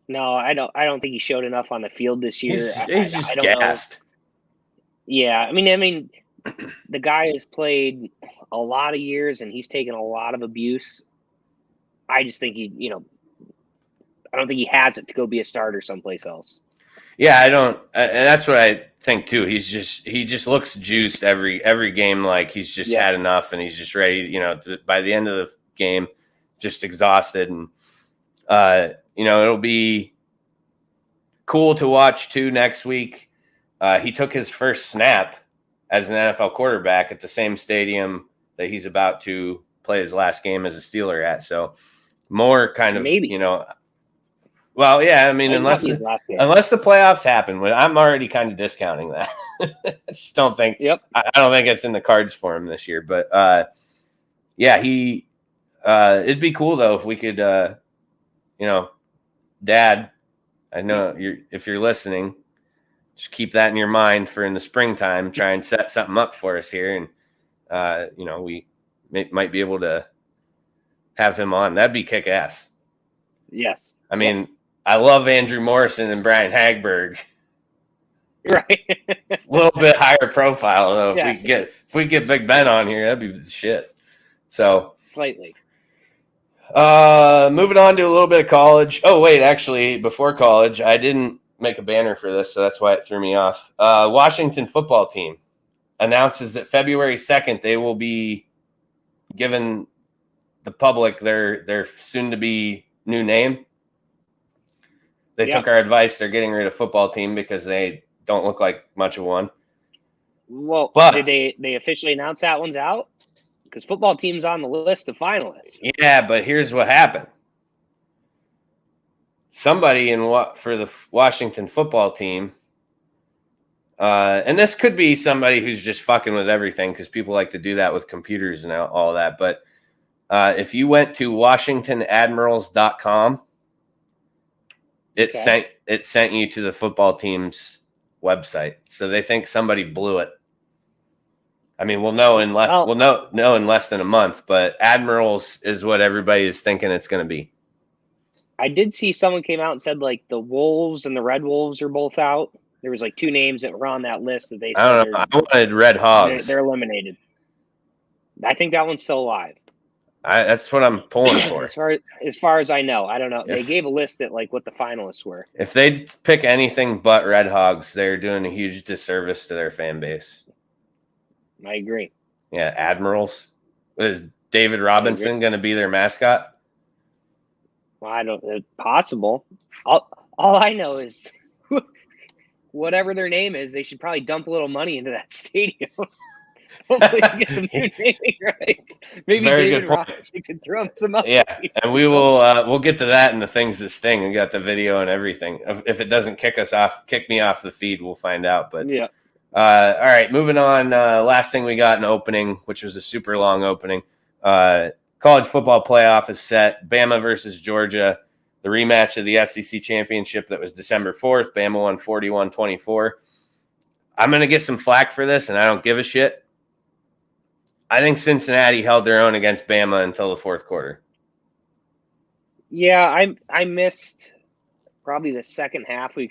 No, I don't think he showed enough on the field this year. He's just gassed. Yeah, I mean, the guy has played a lot of years and he's taken a lot of abuse. I just think I don't think he has it to go be a starter someplace else. Yeah, I don't, and that's what I think too. He just looks juiced every game, like he's just had enough and he's just ready. By the end of the game, just exhausted, and it'll be cool to watch too next week. He took his first snap as an NFL quarterback at the same stadium that he's about to play his last game as a Steeler at. So more kind of, Maybe. Well, yeah, I mean, Might not unless be his last game. unless the playoffs happen, I'm already kind of discounting that. I just don't think. Yep. I don't think it's in the cards for him this year. But yeah, it'd be cool though if we could, Dad, I know if you're listening, just keep that in your mind for in the springtime. Try and set something up for us here, and we might be able to have him on. That'd be kick ass. Yes. I mean, I love Andrew Morrison and Brian Hagberg. Right. A little bit higher profile though. Yeah. If we get Big Ben on here, that'd be the shit. So Slightly. Moving on to a little bit of college. Oh wait, actually, before college, I didn't make a banner for this, so that's why it threw me off. Washington football team announces that February 2nd they will be giving the public their soon to be new name. They took our advice. They're getting rid of football team because they don't look like much of one. Well, did they officially announce that one's out? Because football team's on the list of finalists. Yeah, but here's what happened. Somebody for the Washington football team, and this could be somebody who's just fucking with everything because people like to do that with computers and all that. But if you went to WashingtonAdmirals.com, it sent you to the football team's website. So they think somebody blew it. I mean, we'll know in less than a month, but Admirals is what everybody is thinking it's going to be. I did see someone came out and said like the Wolves and the Red Wolves are both out. There was like two names that were on that list that they said I don't know. I wanted Red Hogs. They're eliminated. I think that one's still alive. That's what I'm pulling for. As far as I know, I don't know. They gave a list that like what the finalists were. If they pick anything but Red Hogs, they're doing a huge disservice to their fan base. I agree. Yeah, Admirals. Is David Robinson going to be their mascot? Well, I don't. It's possible. All I know is whatever their name is, they should probably dump a little money into that stadium. Hopefully, get some new naming rights. Maybe David Robinson could drum some up. Yeah, and we'll get to that and the things that sting. We got the video and everything. If it doesn't kick me off the feed, we'll find out. But yeah. All right, moving on. Last thing we got an opening, which was a super long opening. College football playoff is set. Bama versus Georgia, the rematch of the SEC championship that was December 4th. Bama won 41-24. I'm going to get some flack for this, and I don't give a shit. I think Cincinnati held their own against Bama until the fourth quarter. Yeah, I missed probably the second half. I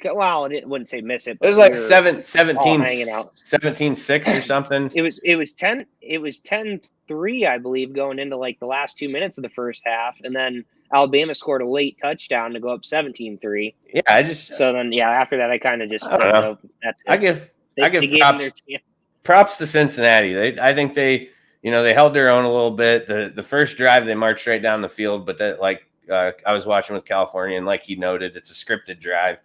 wouldn't say miss it. But it was like 17-6 or something. It was 10-3, I believe, going into like the last 2 minutes of the first half, and then Alabama scored a late touchdown to go up 17-3. Yeah, after that I kind of just that's it. I give props to Cincinnati. I think they held their own a little bit. The first drive they marched right down the field, but that I was watching with California, and like he noted, it's a scripted drive.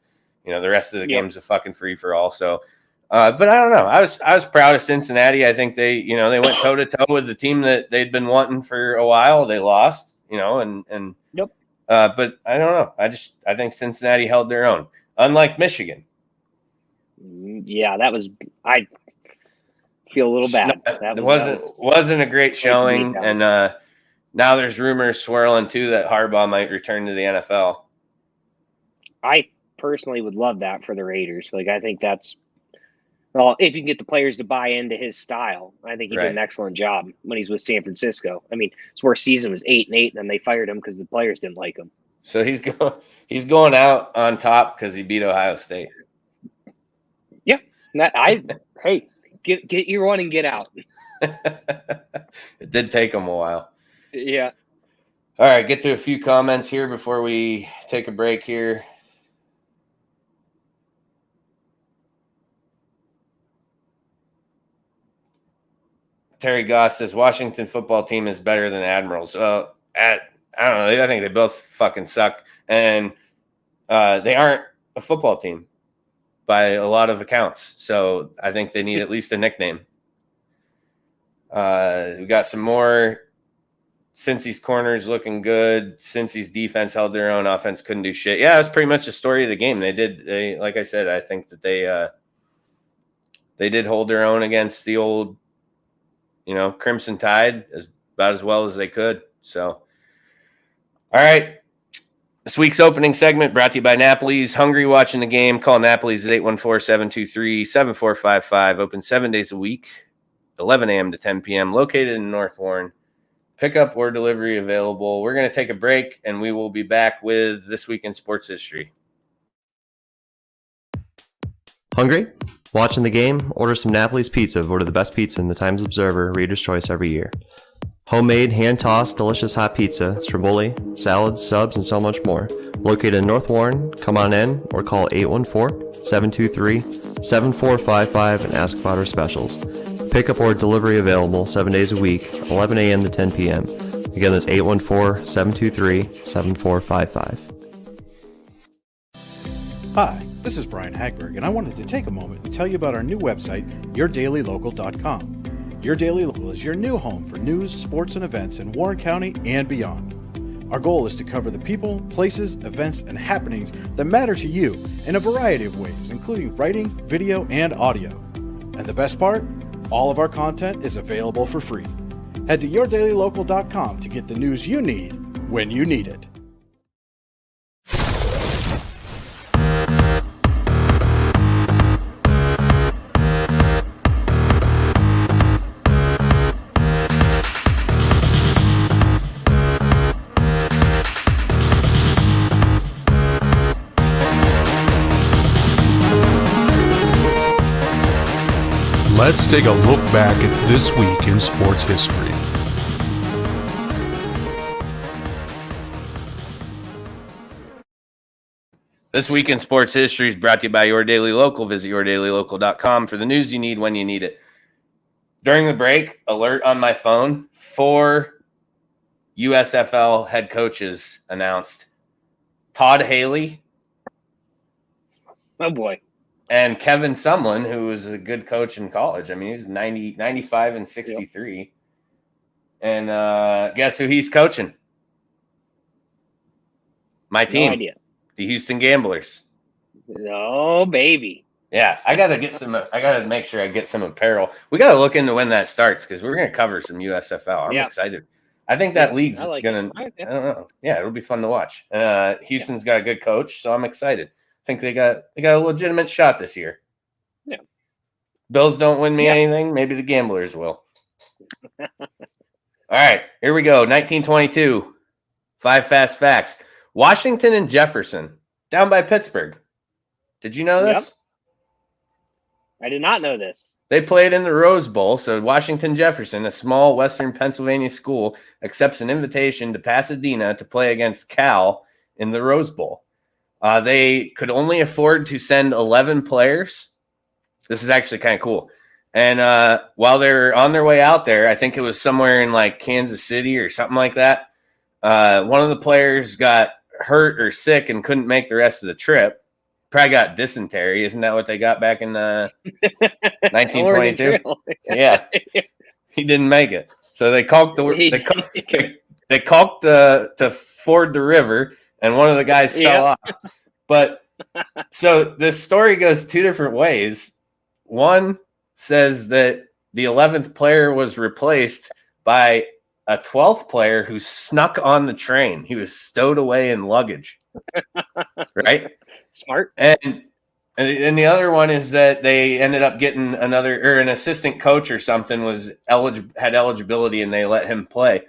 The rest of the game's a fucking free for all. So, but I don't know. I was proud of Cincinnati. I think they went toe to toe with the team that they'd been wanting for a while. They lost, and yep. But I don't know. I think Cincinnati held their own, unlike Michigan. Yeah, I feel a little bad. It wasn't a great showing, and now there's rumors swirling too that Harbaugh might return to the NFL. I personally would love that for the Raiders. I think that's if you can get the players to buy into his style. I think he did an excellent job when he's with San Francisco. I mean, his worst season was 8-8, and then they fired him because the players didn't like him. So he's going out on top because he beat Ohio State. Yeah, hey, get your one and get out. It did take him a while. Yeah. All right, get to a few comments here before we take a break here. Terry Goss says Washington football team is better than Admirals. I don't know. I think they both fucking suck, and they aren't a football team by a lot of accounts. So I think they need at least a nickname. We got some more. Cincy's corners looking good. Cincy's defense held their own. Offense couldn't do shit. Yeah, that's pretty much the story of the game. They like I said, I think that they did hold their own against the old, Crimson Tide about as well as they could. So, all right. This week's opening segment brought to you by Napoli's. Hungry watching the game? Call Napoli's at 814-723-7455. Open 7 days a week, 11 a.m. to 10 p.m. Located in North Warren. Pickup or delivery available. We're going to take a break, and we will be back with This Week in Sports History. Hungry? Watching the game? Order some Napoli's Pizza. Voted the best pizza in the Times Observer Reader's Choice every year. Homemade, hand-tossed, delicious hot pizza, stromboli, salads, subs, and so much more. Located in North Warren, come on in or call 814-723-7455 and ask about our specials. Pickup or delivery available 7 days a week, 11 a.m. to 10 p.m. Again, that's 814-723-7455. Hi, this is Brian Hagberg, and I wanted to take a moment and tell you about our new website, yourdailylocal.com. Your Daily Local is your new home for news, sports, and events in Warren County and beyond. Our goal is to cover the people, places, events, and happenings that matter to you in a variety of ways, including writing, video, and audio. And the best part? All of our content is available for free. Head to yourdailylocal.com to get the news you need when you need it. Let's take a look back at this week in sports history. This Week in Sports History is brought to you by Your Daily Local. Visit yourdailylocal.com for the news you need when you need it. During the break, alert on my phone, 4 USFL head coaches announced. Todd Haley. Oh, boy. And Kevin Sumlin, who was a good coach in college. I mean, he was 95 and 63. Yep. And guess who he's coaching? My team. No idea. The Houston Gamblers. No, baby. Yeah, I got to make sure I get some apparel. We got to look into when that starts because we're going to cover some USFL. I'm excited. I think that league's going to, I don't know. Yeah, it'll be fun to watch. Houston's got a good coach, so I'm excited. I think they got a legitimate shot this year. Yeah. Bills don't win me anything. Maybe the Gamblers will. All right, here we go. 1922. 5 fast facts. Washington and Jefferson down by Pittsburgh. Did you know this? Yep. I did not know this. They played in the Rose Bowl. So Washington Jefferson, a small Western Pennsylvania school, accepts an invitation to Pasadena to play against Cal in the Rose Bowl. They could only afford to send 11 players. This is actually kind of cool. And while they're on their way out there, I think it was somewhere in like Kansas City or something like that. One of the players got hurt or sick and couldn't make the rest of the trip. Probably got dysentery. Isn't that what they got back in 1922? Yeah. He didn't make it. So they caulked they caulked to ford the river. And one of the guys fell off. But so this story goes 2 different ways. One says that the 11th player was replaced by a 12th player who snuck on the train. He was stowed away in luggage. Right? Smart. And the other one is that they ended up getting an assistant coach or something had eligibility and they let him play.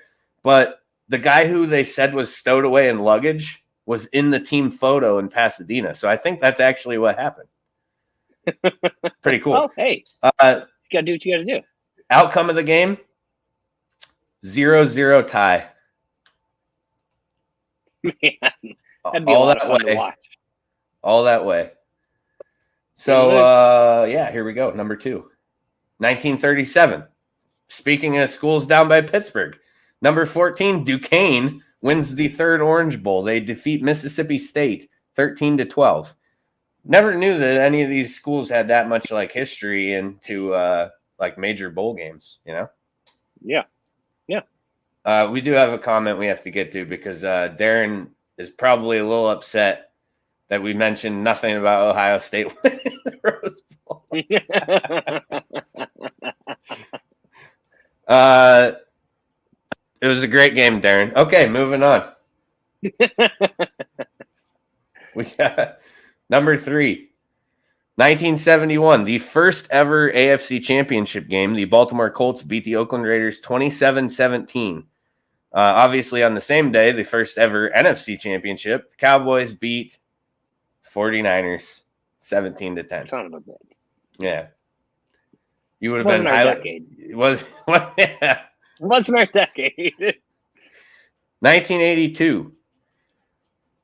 But the guy who they said was stowed away in luggage was in the team photo in Pasadena. So I think that's actually what happened. Pretty cool. Oh, hey. You got to do what you got to do. Outcome of the game, 0-0 tie. Man, that'd be a lot of fun to watch. All that way. So, here we go. Number 2. 1937. Speaking of schools down by Pittsburgh. Number 14, Duquesne wins the 3rd Orange Bowl. They defeat Mississippi State 13-12. Never knew that any of these schools had that much like history into like major bowl games, you know? Yeah. We do have a comment we have to get to because Darren is probably a little upset that we mentioned nothing about Ohio State winning the Rose Bowl. It was a great game, Darren. Okay, moving on. We got number 3. 1971, the first ever AFC championship game. The Baltimore Colts beat the Oakland Raiders 27-17. Obviously, on the same day, the first ever NFC championship, the Cowboys beat 49ers 17-10. Son of a bitch. Yeah. You would have Wasn't been our highly. decade. It was. Yeah. Wasn't our decade. 1982.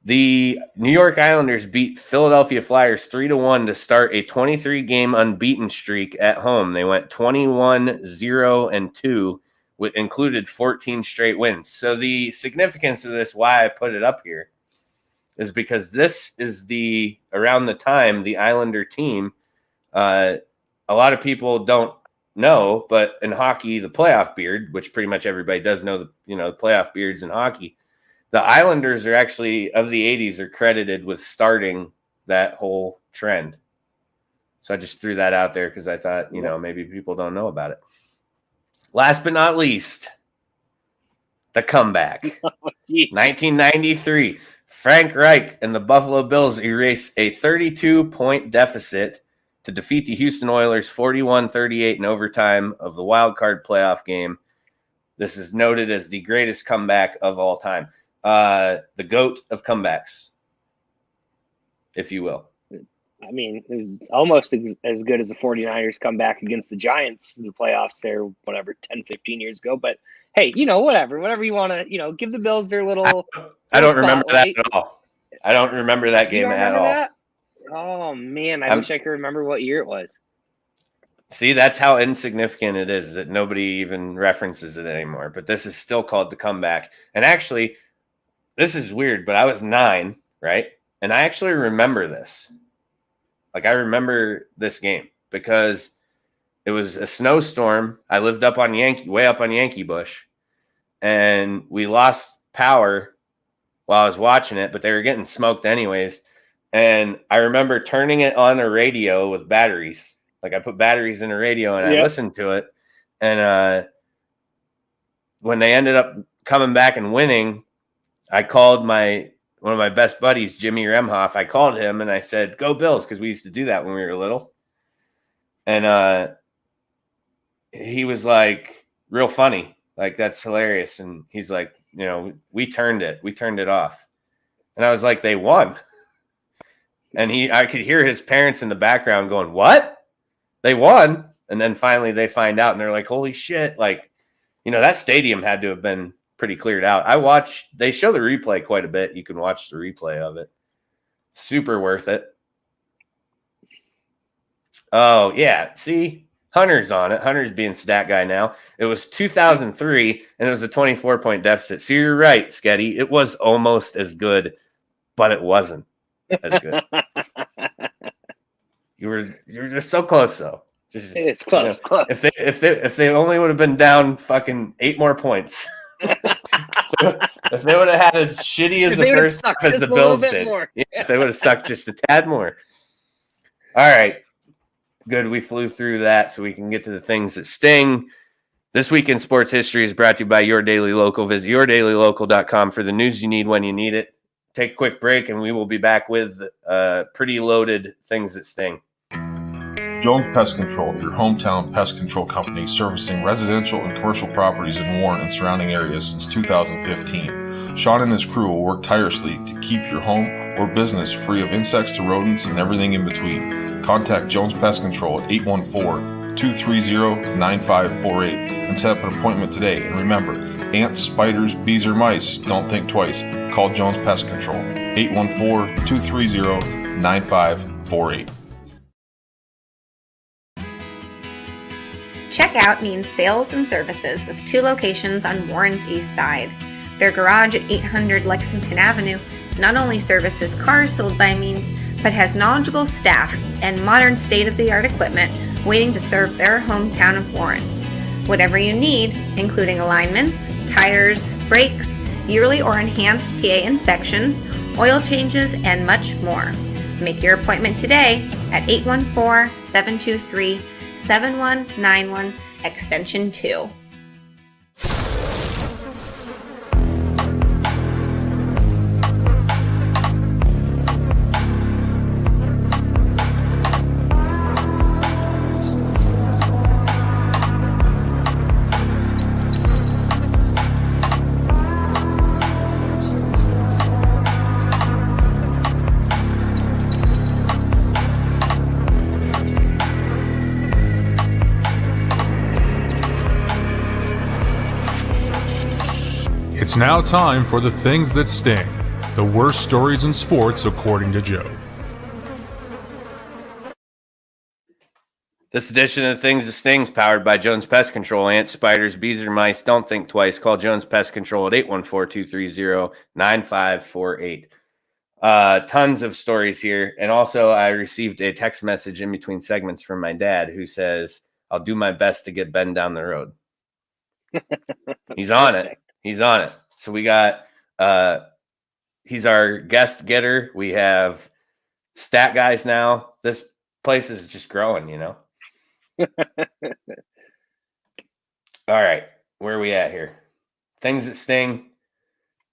The New York Islanders beat Philadelphia Flyers 3-1 to start a 23-game unbeaten streak at home. They went 21-0-2, which included 14 straight wins. So the significance of this, why I put it up here, is because this is around the time the Islander team, a lot of people don't know, but in hockey, the playoff beard, which pretty much everybody does know, the playoff beards in hockey, the Islanders are actually, of the 80s, are credited with starting that whole trend. So I just threw that out there because I thought, maybe people don't know about it. Last but not least, the comeback. 1993, Frank Reich and the Buffalo Bills erase a 32-point deficit to defeat the Houston Oilers 41-38 in overtime of the wild card playoff game. This is noted as the greatest comeback of all time. The GOAT of comebacks, if you will. I mean, it was almost as good as the 49ers comeback against the Giants in the playoffs there, 10, 15 years ago. But hey, whatever you want to, give the Bills their little. I don't remember that at all. I don't remember that game at all. That? Oh man, I wish I could remember what year it was. See, that's how insignificant it is that nobody even references it anymore. But this is still called the comeback. And actually, this is weird, but I was 9, right? And I actually remember this. Like, I remember this game because it was a snowstorm. I lived way up on Yankee Bush, and we lost power while I was watching it, but they were getting smoked anyways. And I remember turning it on a radio with batteries. Like, I put batteries in a radio and I listened to it. And when they ended up coming back and winning, I called one of my best buddies, Jimmy Remhoff. I called him and I said, "Go Bills," because we used to do that when we were little. And he was like, real funny. Like, that's hilarious. And he's like, we turned it off. And I was like, they won. And I could hear his parents in the background going, "What? They won?" And then finally they find out and they're like, "Holy shit." Like, that stadium had to have been pretty cleared out. They show the replay quite a bit. You can watch the replay of it. Super worth it. Oh, yeah. See, Hunter's on it. Hunter's being stat guy now. It was 2003, and it was a 24-point deficit. So you're right, Sketty. It was almost as good, but it wasn't as good. You were just so close, though. It's close. Close. If they only would have been down fucking 8 more points. If they would have had as shitty as the first half as the Bills did, if they would have sucked just a tad more. All right, good. We flew through that so we can get to the things that sting. This week in sports history is brought to you by Your Daily Local. Visit yourdailylocal.com for the news you need when you need it. Take a quick break, and we will be back with pretty loaded things that sting. Jones Pest Control, your hometown pest control company servicing residential and commercial properties in Warren and surrounding areas since 2015. Sean and his crew will work tirelessly to keep your home or business free of insects to rodents and everything in between. Contact Jones Pest Control at 814-230-9548 and set up an appointment today. And remember, ants, spiders, bees, or mice, don't think twice. Call Jones Pest Control, 814-230-9548. Checkout means sales and services with 2 locations on Warren's East Side. Their garage at 800 Lexington Avenue not only services cars sold by Means, but has knowledgeable staff and modern state-of-the-art equipment waiting to serve their hometown of Warren. Whatever you need, including alignments, tires, brakes, yearly or enhanced PA inspections, oil changes, and much more. Make your appointment today at 814-723-7191, extension 2. It's now time for the things that sting. The worst stories in sports, according to Joe. This edition of Things That Stings, powered by Jones Pest Control. Ants, spiders, bees, or mice, don't think twice. Call Jones Pest Control at 814-230-9548. Tons of stories here. And also, I received a text message in between segments from my dad who says, I'll do my best to get Ben down the road. He's on it. He's on it. So we got, he's our guest getter. We have stat guys now. This place is just growing, you know? All right. Where are we at here? Things that sting.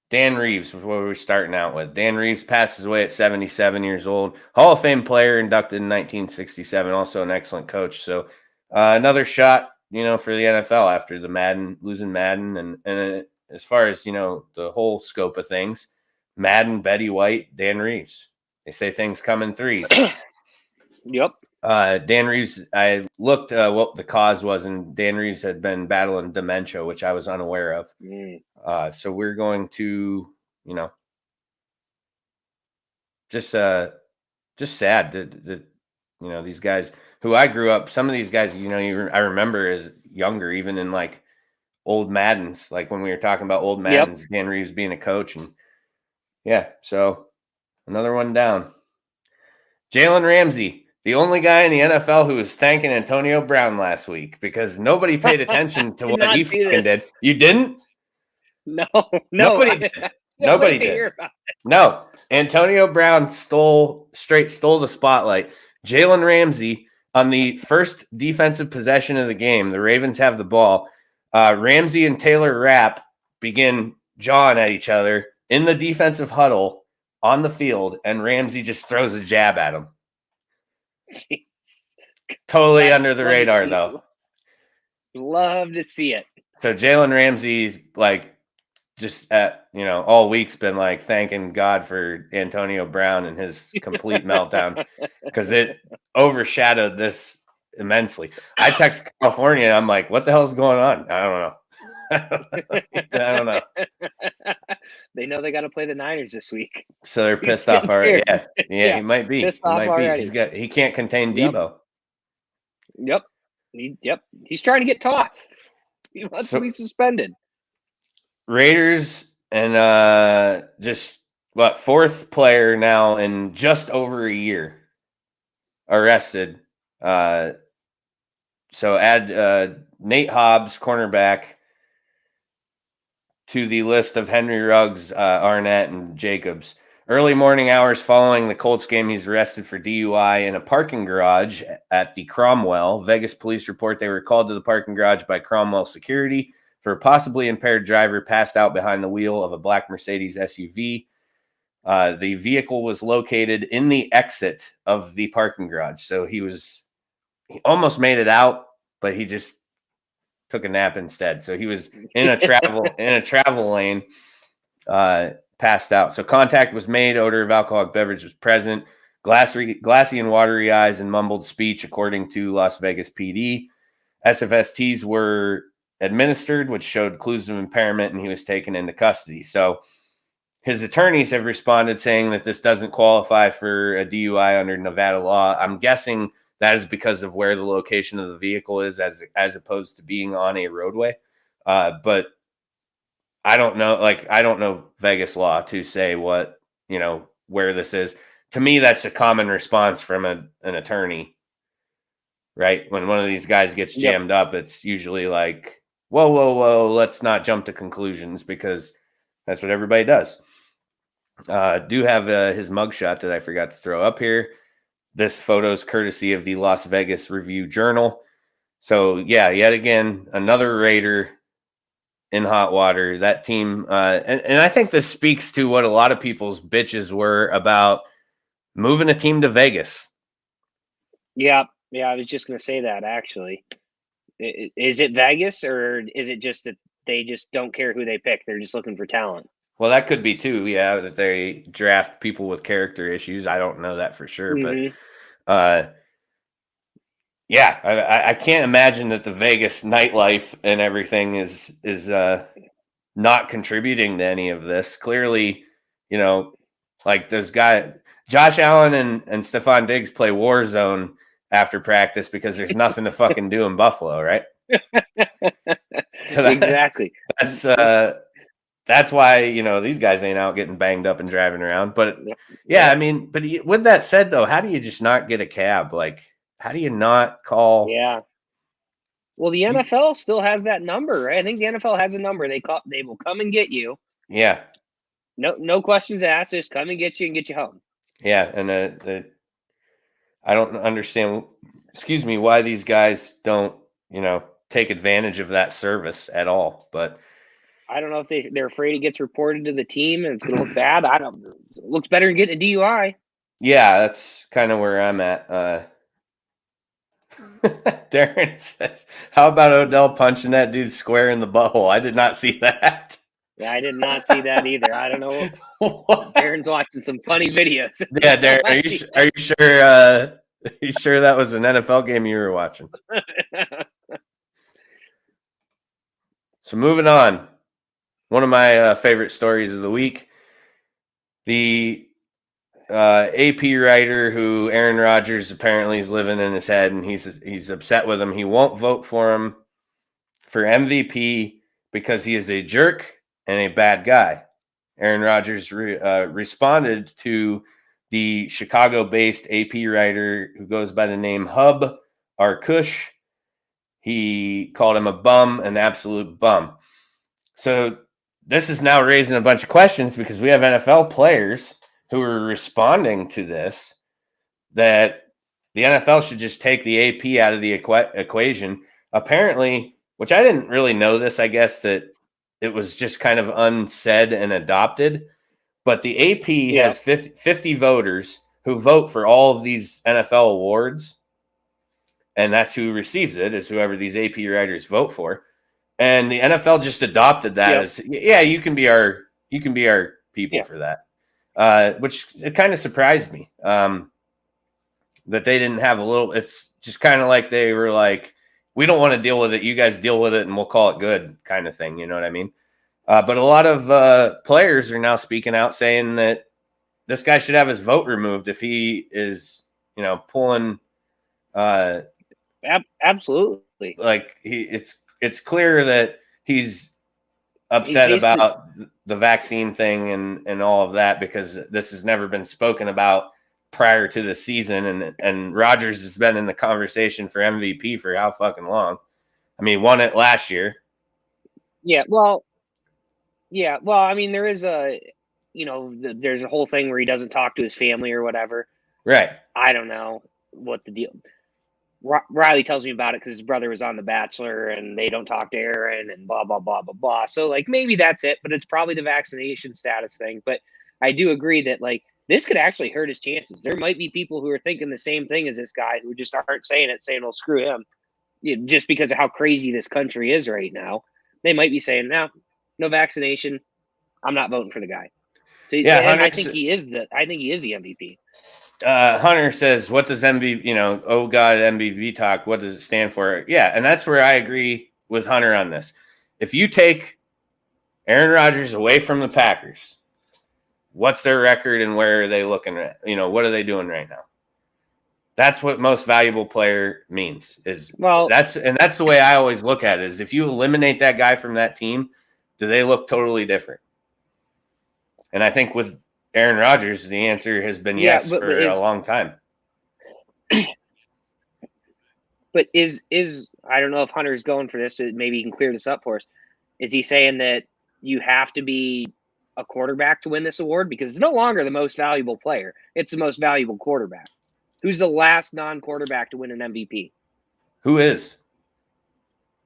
Dan Reeves was what we were starting out with. Dan Reeves passes away at 77 years old. Hall of Fame player, inducted in 1967. Also an excellent coach. So another shot, you know, for the NFL after the losing Madden. And as far as, you know, the whole scope of things, Madden, Betty White, Dan Reeves. They say things come in threes. Yep. Dan Reeves, I looked what the cause was, and Dan Reeves had been battling dementia, which I was unaware of. So we're going to, you know, just sad that you know, these guys who I grew up, some of these guys, you know, I remember as younger, even in like old Maddens, like when we were talking about old Maddens, Dan Reeves being a coach. And yeah, so another one down. Jalen Ramsey, the only guy in the NFL who was thanking Antonio Brown last week because nobody paid attention to what he fucking did. You didn't? No. Nobody did. No. Antonio Brown stole the spotlight. Jalen Ramsey, on the first defensive possession of the game, the Ravens have the ball. Ramsey and Taylor Rapp begin jawing at each other in the defensive huddle on the field, and Ramsey just throws a jab at him. Totally under the radar, though. Love to see it. So Jalen Ramsey, like, just all week's been like thanking God for Antonio Brown and his complete meltdown because it overshadowed this immensely. I text California. I'm like, what the hell's going on? I don't know. I don't know. They know they got to play the Niners this week. So they're pissed off already. Yeah, he might be. He can't contain Debo. Yep. He's trying to get tossed. He wants to be suspended. Raiders and fourth player now in just over a year arrested. So add Nate Hobbs, cornerback, to the list of Henry Ruggs, Arnett, and Jacobs. Early morning hours following the Colts game, he's arrested for DUI in a parking garage at the Cromwell. Vegas police report they were called to the parking garage by Cromwell security for a possibly impaired driver passed out behind the wheel of a black Mercedes SUV. The vehicle was located in the exit of the parking garage. So he almost made it out, but he just took a nap instead. So he was in a travel lane, passed out. So contact was made. Odor of alcoholic beverage was present. Glassy and watery eyes and mumbled speech, according to Las Vegas PD. SFSTs were administered, which showed clues of impairment, and he was taken into custody. So his attorneys have responded saying that this doesn't qualify for a DUI under Nevada law. I'm guessing that is because of where the location of the vehicle is as opposed to being on a roadway. But I don't know. I don't know Vegas law to say what, where this is. to me, that's a common response from an attorney, right? When one of these guys gets jammed up, it's usually like, whoa, let's not jump to conclusions, because that's what everybody does. Do have his mugshot that I forgot to throw up here. This photo is courtesy of the Las Vegas Review-Journal. So, yeah, yet again, another Raider in hot water. That team, and I think this speaks to what a lot of people's bitches were about moving a team to Vegas. Yeah, I was just going to say that, actually. Is it Vegas, or is it just that they just don't care who they pick? They're just looking for talent. Well, that could be too, yeah, that they draft people with character issues. I don't know that for sure, but yeah, I can't imagine that the Vegas nightlife and everything is not contributing to any of this. Clearly, like those guys, Josh Allen and Stephon Diggs play Warzone after practice because there's nothing to fucking do in Buffalo, right? So exactly. That's why, these guys ain't out getting banged up and driving around. But yeah, I mean, but with that said, though, how do you just not get a cab? Like, how do you not call? Yeah. Well, the NFL still has that number, right? I think the NFL has a number. They will come and get you. Yeah. No questions asked. Just come and get you home. Yeah, and I don't understand. Excuse me, why these guys don't, take advantage of that service at all. But I don't know if they're afraid it gets reported to the team and it's going to look bad. It looks better than getting a DUI. Yeah, that's kind of where I'm at. Darren says, how about Odell punching that dude square in the butthole? I did not see that. Yeah, I did not see that either. I don't know. Darren's watching some funny videos. Yeah, Darren, are you sure? Are you sure that was an NFL game you were watching? So moving on, one of my favorite stories of the week: the AP writer who Aaron Rodgers apparently is living in his head, and he's upset with him. He won't vote for him for MVP because he is a jerk and a bad guy. Aaron Rodgers responded to the Chicago-based AP writer who goes by the name Hub Arkush. He called him a bum, an absolute bum. So this is now raising a bunch of questions because we have NFL players who are responding to this, that the NFL should just take the AP out of the equation. Apparently, which I didn't really know this, I guess that it was just kind of unsaid and adopted, but the AP has 50 voters who vote for all of these NFL awards, and that's who receives it, is whoever these AP writers vote for. And the NFL just adopted that as, you can be our people for that. Which it kind of surprised me that they didn't have a little. It's just kind of like they were like, we don't want to deal with it. You guys deal with it, and we'll call it good, kind of thing. You know what I mean? But a lot of players are now speaking out saying that this guy should have his vote removed if he is, pulling. Absolutely. Like it's clear that he's upset about the vaccine thing and all of that, because this has never been spoken about prior to the season. And Rodgers has been in the conversation for MVP for how fucking long? I mean, won it last year. Yeah. Well, I mean, there is there's a whole thing where he doesn't talk to his family or whatever. Right. I don't know what the deal. Riley tells me about it because his brother was on The Bachelor and they don't talk to Aaron and blah, blah, blah, blah, blah. So, like, maybe that's it, but it's probably the vaccination status thing. But I do agree that, like, this could actually hurt his chances. There might be people who are thinking the same thing as this guy who just aren't saying, well, screw him. Just because of how crazy this country is right now. They might be saying, no vaccination. I'm not voting for the guy. So, I think he is the MVP. Hunter says, what does MVP, oh God, MVP talk, what does it stand for? Yeah, and that's where I agree with Hunter on this. If you take Aaron Rodgers away from the Packers, what's their record and where are they looking at? What are they doing right now? That's what most valuable player means. That's the way I always look at it, is if you eliminate that guy from that team, do they look totally different? And I think with Aaron Rodgers, the answer has been yes for a long time. But is I don't know if Hunter's going for this. Maybe he can clear this up for us. Is he saying that you have to be a quarterback to win this award? Because it's no longer the most valuable player. It's the most valuable quarterback. Who's the last non-quarterback to win an MVP? Who is?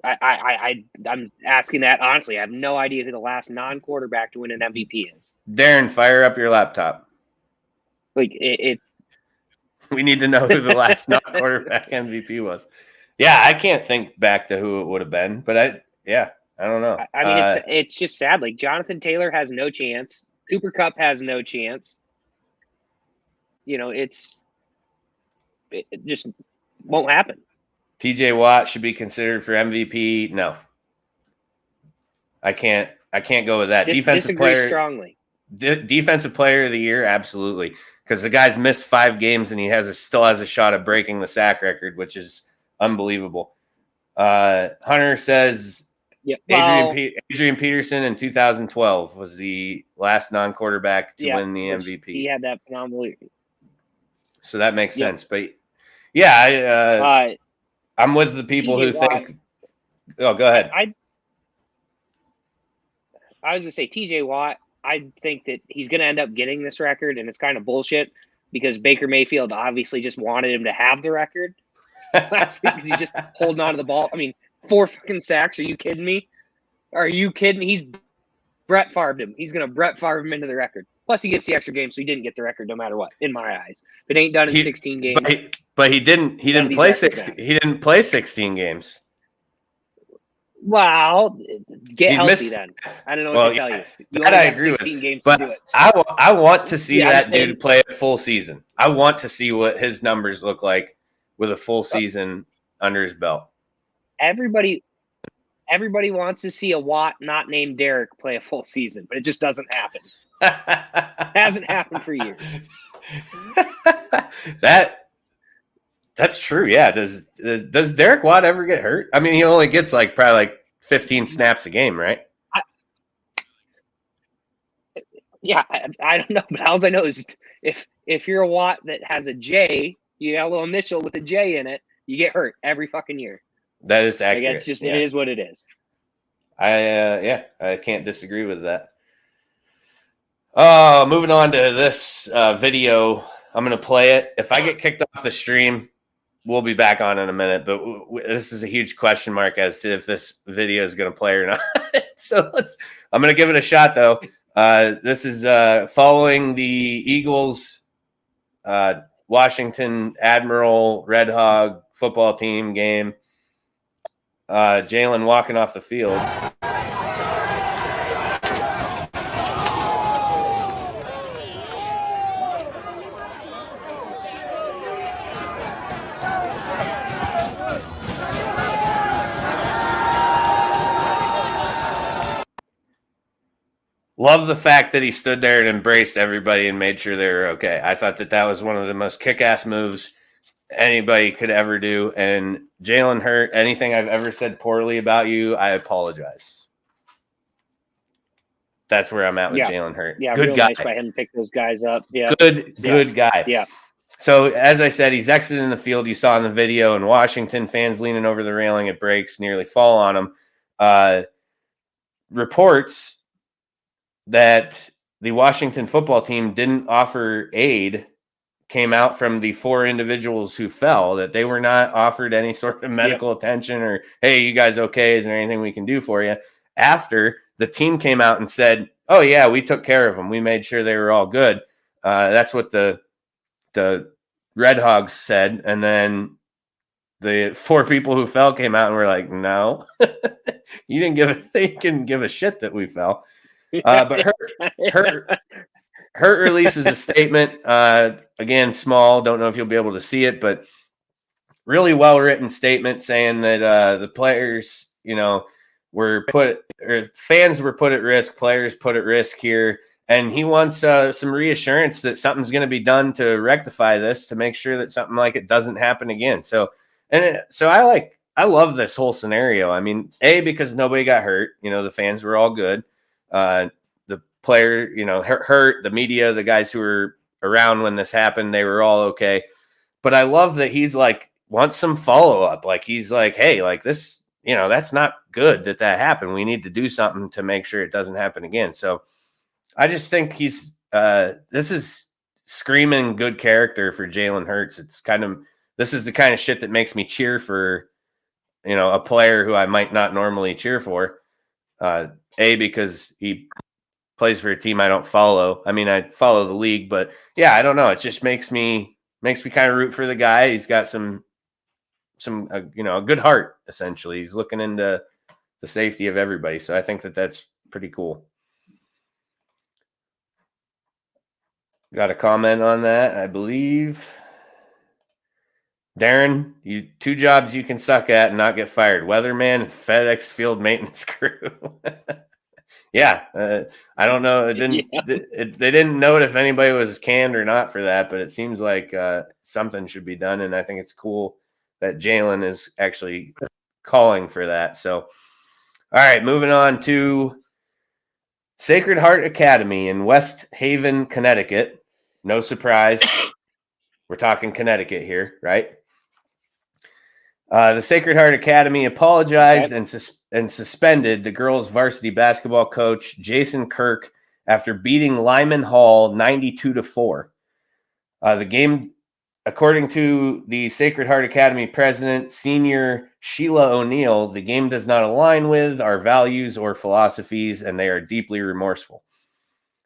I'm asking that honestly. I have no idea who the last non-quarterback to win an MVP is. Darren, fire up your laptop. Like we need to know who the last non-quarterback MVP was. Yeah, I can't think back to who it would have been, but I don't know. I mean, it's just sad. Like Jonathan Taylor has no chance. Cooper Kupp has no chance. You know, it just won't happen. TJ Watt should be considered for MVP. No, I can't go with that. Defensive player strongly. Defensive player of the year, absolutely, because the guy's missed 5 games and he still has a shot at breaking the sack record, which is unbelievable. Hunter says Adrian Peterson in 2012 was the last non-quarterback to win the MVP. He had that phenomenal year. So that makes sense. But yeah, I'm with the people who think. Oh, go ahead. I was going to say TJ Watt. I think that he's going to end up getting this record, and it's kind of bullshit because Baker Mayfield obviously just wanted him to have the record last week because he's just holding on to the ball. I mean, 4 fucking sacks. Are you kidding me? Are you kidding? He's Brett Favre'd him. He's going to Brett Favre him into the record. Plus, he gets the extra game, so he didn't get the record no matter what, in my eyes. If it ain't done in 16 games. But he didn't play 16. He didn't play 16 games. Well, get healthy then. I don't know what to tell you. That I agree with. Games but to do it. I want to see that dude play a full season. I want to see what his numbers look like with a full season under his belt. Everybody wants to see a Watt not named Derek play a full season, but it just doesn't happen. It hasn't happened for years. That's true. Yeah. Does Derek Watt ever get hurt? I mean, he only gets probably 15 snaps a game, right? I don't know, but all I know is if you're a Watt that has a J, you got a little initial with a J in it, you get hurt every fucking year. That is accurate. It's just it is what it is. I can't disagree with that. Moving on to this video. I'm going to play it. If I get kicked off the stream, we'll be back on in a minute. But this is a huge question mark as to if this video is going to play or not. So I'm going to give it a shot, though. This is following the Eagles, Washington Admiral Red Hog football team game. Jalen walking off the field. Love the fact that he stood there and embraced everybody and made sure they were okay. I thought that was one of the most kick-ass moves anybody could ever do. And Jalen Hurt, anything I've ever said poorly about you, I apologize. That's where I'm at with Jalen Hurt. Yeah, good guy. Nice by him to pick those guys up. Yeah, good guy. Yeah. So as I said, he's exiting the field. You saw in the video in Washington, fans leaning over the railing. It breaks, nearly fall on him. Reports that the Washington football team didn't offer aid came out from the 4 individuals who fell, that they were not offered any sort of medical attention or, hey, you guys okay? Is there anything we can do for you? After the team came out and said, oh, yeah, we took care of them. We made sure they were all good. That's what the Red Hogs said. And then the 4 people who fell came out and were like, no, you didn't give a shit that we fell. But Hurt releases a statement, again, small, don't know if you'll be able to see it, but really well-written statement saying that the players, fans were put at risk, players put at risk here, and he wants some reassurance that something's going to be done to rectify this, to make sure that something like it doesn't happen again. So I love this whole scenario. I mean, because nobody got hurt, the fans were all good. The player, hurt, the media, the guys who were around when this happened, they were all okay. But I love that he's like, wants some follow up. Like, he's like, hey, like this, that's not good that happened. We need to do something to make sure it doesn't happen again. So I just think he's, this is screaming good character for Jalen Hurts. This is the kind of shit that makes me cheer for, a player who I might not normally cheer for. Because he plays for a team I don't follow. I mean, I follow the league, but yeah, I don't know. It just makes me kind of root for the guy. He's got some a good heart, essentially. He's looking into the safety of everybody. So I think that that's pretty cool. Got a comment on that, I believe. Darren, 2 jobs you can suck at and not get fired: weatherman and FedEx field maintenance crew. Yeah, I don't know. It didn't. Yeah. They didn't note if anybody was canned or not for that, but it seems like something should be done, and I think it's cool that Jalen is actually calling for that. So, all right, moving on to Sacred Heart Academy in West Haven, Connecticut. No surprise, we're talking Connecticut here, right? The Sacred Heart Academy apologized and suspended the girls' varsity basketball coach, Jason Kirk, after beating Lyman Hall 92-4. The game, according to the Sacred Heart Academy president, Senior Sheila O'Neill, the game does not align with our values or philosophies, and they are deeply remorseful.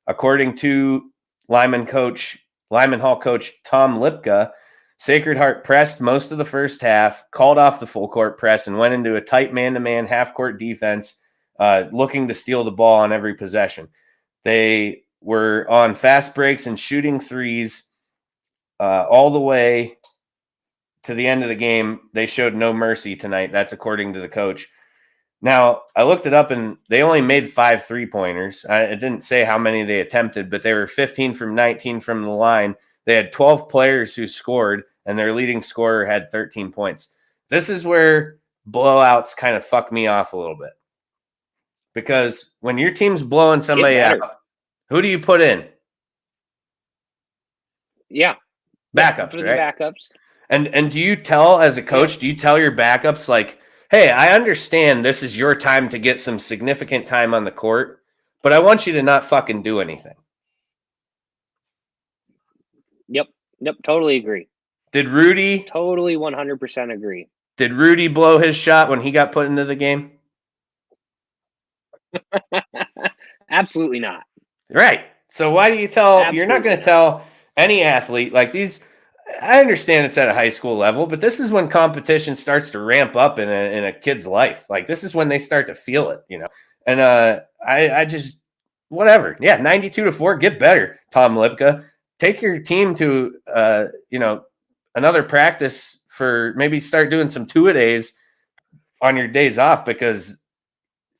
According to Lyman Hall coach Tom Lipka, Sacred Heart pressed most of the first half, called off the full court press, and went into a tight man-to-man half-court defense, looking to steal the ball on every possession. They were on fast breaks and shooting threes all the way to the end of the game. They showed no mercy tonight. That's according to the coach. Now, I looked it up, and they only made 5 3-pointers. It didn't say how many they attempted, but they were 15 from 19 from the line. They had 12 players who scored, and their leading scorer had 13 points. This is where blowouts kind of fuck me off a little bit. Because when your team's blowing somebody out, who do you put in? Yeah. Backups, right? Backups. And do you tell, as a coach, do you tell your backups, like, hey, I understand this is your time to get some significant time on the court, but I want you to not fucking do anything? Yep, totally agree. Did Rudy? Totally 100% agree. Did Rudy blow his shot when he got put into the game? Absolutely not. Right. So why do you tell? Absolutely you're not going to tell any athlete like these. I understand it's at a high school level, but this is when competition starts to ramp up in a kid's life. Like, this is when they start to feel it, And I just, whatever. Yeah, 92-4, get better, Tom Lipka. Take your team to, another practice for maybe start doing some two-a-days on your days off, because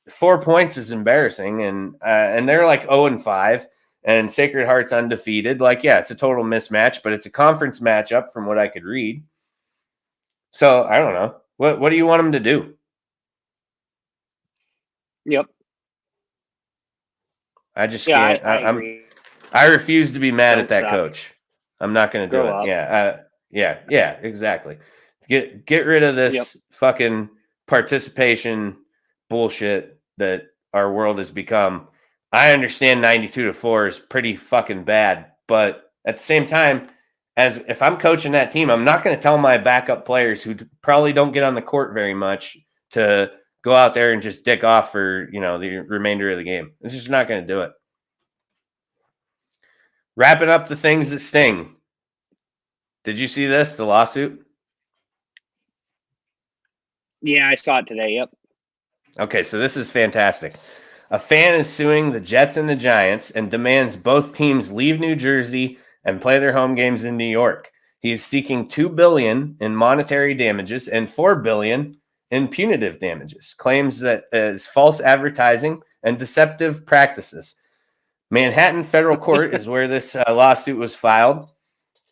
4 points is embarrassing. And they're like 0-5, and Sacred Heart's undefeated. Like, yeah, it's a total mismatch, but it's a conference matchup from what I could read. So I don't know. What do you want them to do? Yep. I just can't. I refuse to be mad at that coach. I'm not going to do it. Yeah, exactly. Get rid of this fucking participation bullshit that our world has become. I understand 92-4 is pretty fucking bad, but at the same time, as if I'm coaching that team, I'm not going to tell my backup players who probably don't get on the court very much to go out there and just dick off for, the remainder of the game. It's just not going to do it. Wrapping up the things that sting. Did you see this, the lawsuit? Yeah, I saw it today. Yep. Okay, so this is fantastic. A fan is suing the Jets and the Giants and demands both teams leave New Jersey and play their home games in New York. He is seeking $2 billion in monetary damages and $4 billion in punitive damages. Claims that is false advertising and deceptive practices. Manhattan Federal Court is where this lawsuit was filed,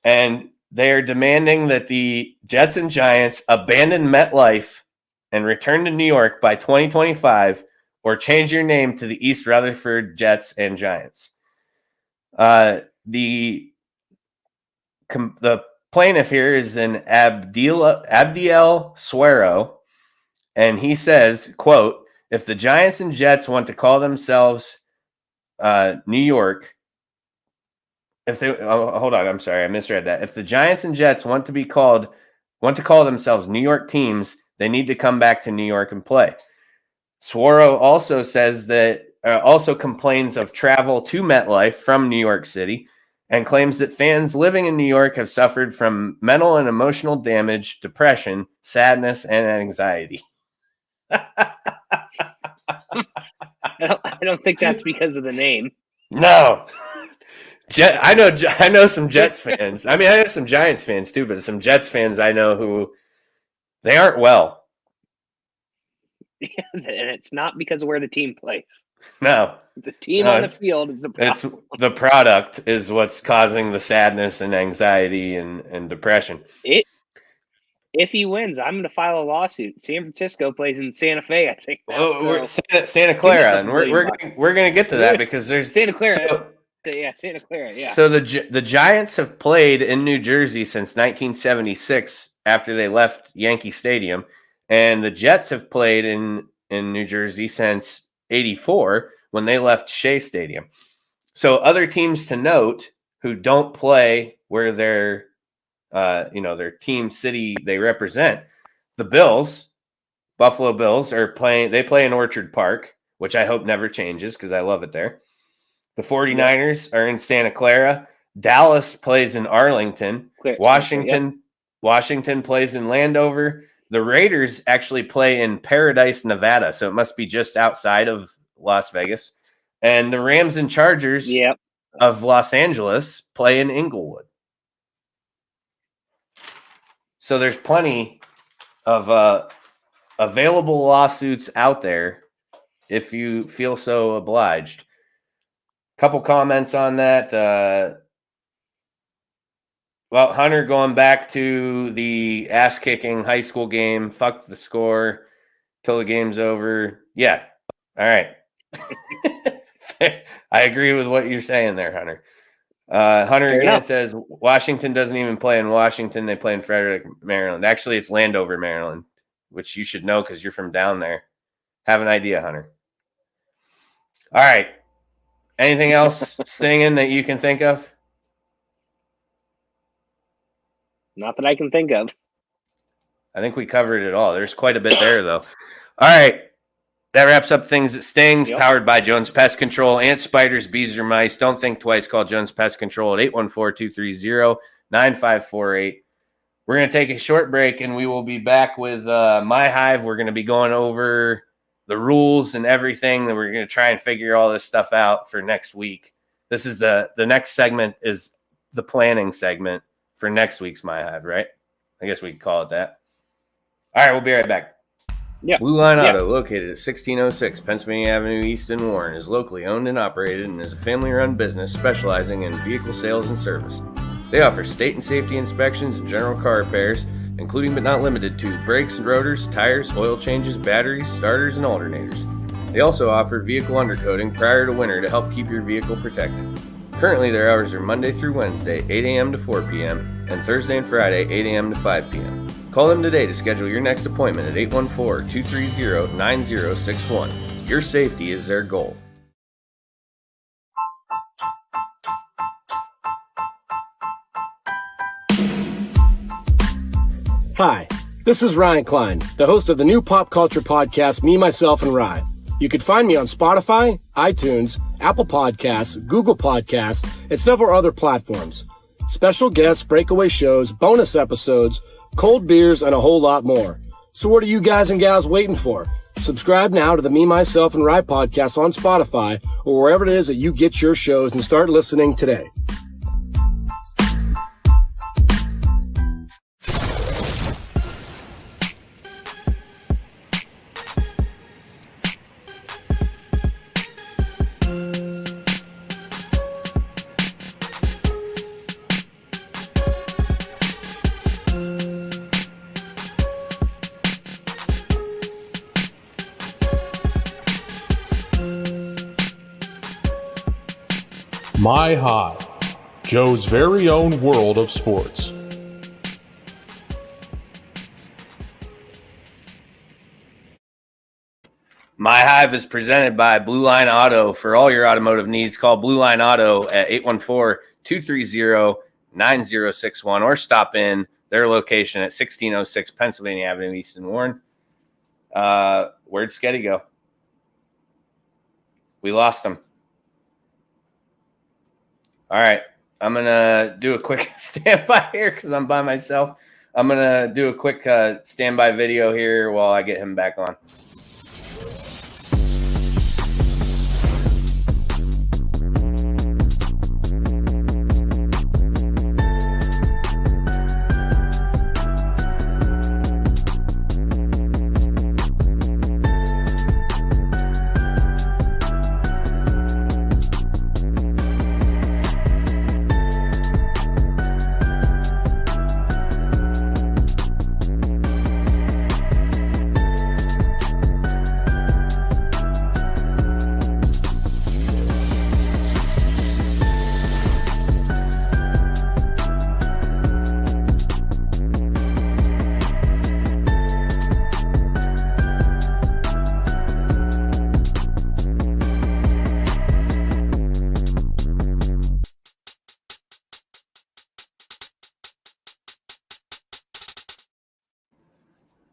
and they are demanding that the Jets and Giants abandon MetLife and return to New York by 2025, or change your name to the East Rutherford Jets and Giants. The plaintiff here is an Abdiel Suero, and he says, quote, if the Giants and Jets want to call themselves New York, hold on, I'm sorry, I misread that. If the Giants and Jets want to call themselves New York teams, they need to come back to New York and play. Suero also says that also complains of travel to MetLife from New York City and claims that fans living in New York have suffered from mental and emotional damage, depression, sadness, and anxiety. I don't think that's because of the name. No. I know some Jets fans. I mean, I know some Giants fans too, but some Jets fans I know who they aren't well. And it's not because of where the team plays. No. The team on the field is the problem. It's the product is what's causing the sadness and anxiety and depression. If he wins, I'm going to file a lawsuit. San Francisco plays in Santa Fe, I think. We're Santa Clara, and we're going to get to that because there's Santa Clara. Santa Clara. Yeah. So the Giants have played in New Jersey since 1976 after they left Yankee Stadium, and the Jets have played in New Jersey since '84 when they left Shea Stadium. So other teams to note who don't play where their team city they represent, the Bills, Buffalo Bills are playing. They play in Orchard Park, which I hope never changes because I love it there. The 49ers are in Santa Clara. Dallas plays in Arlington. Washington plays in Landover. The Raiders actually play in Paradise, Nevada, so it must be just outside of Las Vegas. And the Rams and Chargers of Los Angeles play in Inglewood. So there's plenty of available lawsuits out there if you feel so obliged. Couple comments on that. Hunter, going back to the ass-kicking high school game, fuck the score till the game's over. Yeah. All right. I agree with what you're saying there, Hunter. Hunter again says Washington doesn't even play in Washington. They play in Frederick, Maryland. Actually, it's Landover, Maryland, which you should know because you're from down there. Have an idea, Hunter. All right. Anything else stinging that you can think of? Not that I can think of. I think we covered it all. There's quite a bit there, though. All right. That wraps up Things That Stings, powered by Jones Pest Control. Ants, spiders, bees, or mice. Don't think twice. Call Jones Pest Control at 814-230-9548. We're going to take a short break, and we will be back with My Hive. We're going to be going over the rules and everything. That we're going to try and figure all this stuff out for next week. This is the next segment is the planning segment for next week's My Hive, right? I guess we could call it that. All right, we'll be right back. Yeah. Blue Line Auto, located at 1606 Pennsylvania Avenue East in Warren, is locally owned and operated and is a family-run business specializing in vehicle sales and service. They offer state and safety inspections and general car repairs, including but not limited to brakes and rotors, tires, oil changes, batteries, starters, and alternators. They also offer vehicle undercoating prior to winter to help keep your vehicle protected. Currently, their hours are Monday through Wednesday, 8 a.m. to 4 p.m., and Thursday and Friday, 8 a.m. to 5 p.m. Call them today to schedule your next appointment at 814-230-9061. Your safety is their goal. Hi, this is Ryan Klein, the host of the new pop culture podcast, Me, Myself, and Ryan. You can find me on Spotify, iTunes, Apple Podcasts, Google Podcasts, and several other platforms. Special guests, breakaway shows, bonus episodes, cold beers, and a whole lot more. So what are you guys and gals waiting for? Subscribe now to the Me, Myself, and Ryan podcast on Spotify or wherever it is that you get your shows and start listening today. My Hive, Joe's very own world of sports. My Hive is presented by Blue Line Auto. For all your automotive needs, call Blue Line Auto at 814-230-9061 or stop in their location at 1606 Pennsylvania Avenue East in Warren. Where'd Sketty go? We lost him. All right. I'm going to do a quick standby here because I'm by myself. I'm going to do a quick standby video here while I get him back on.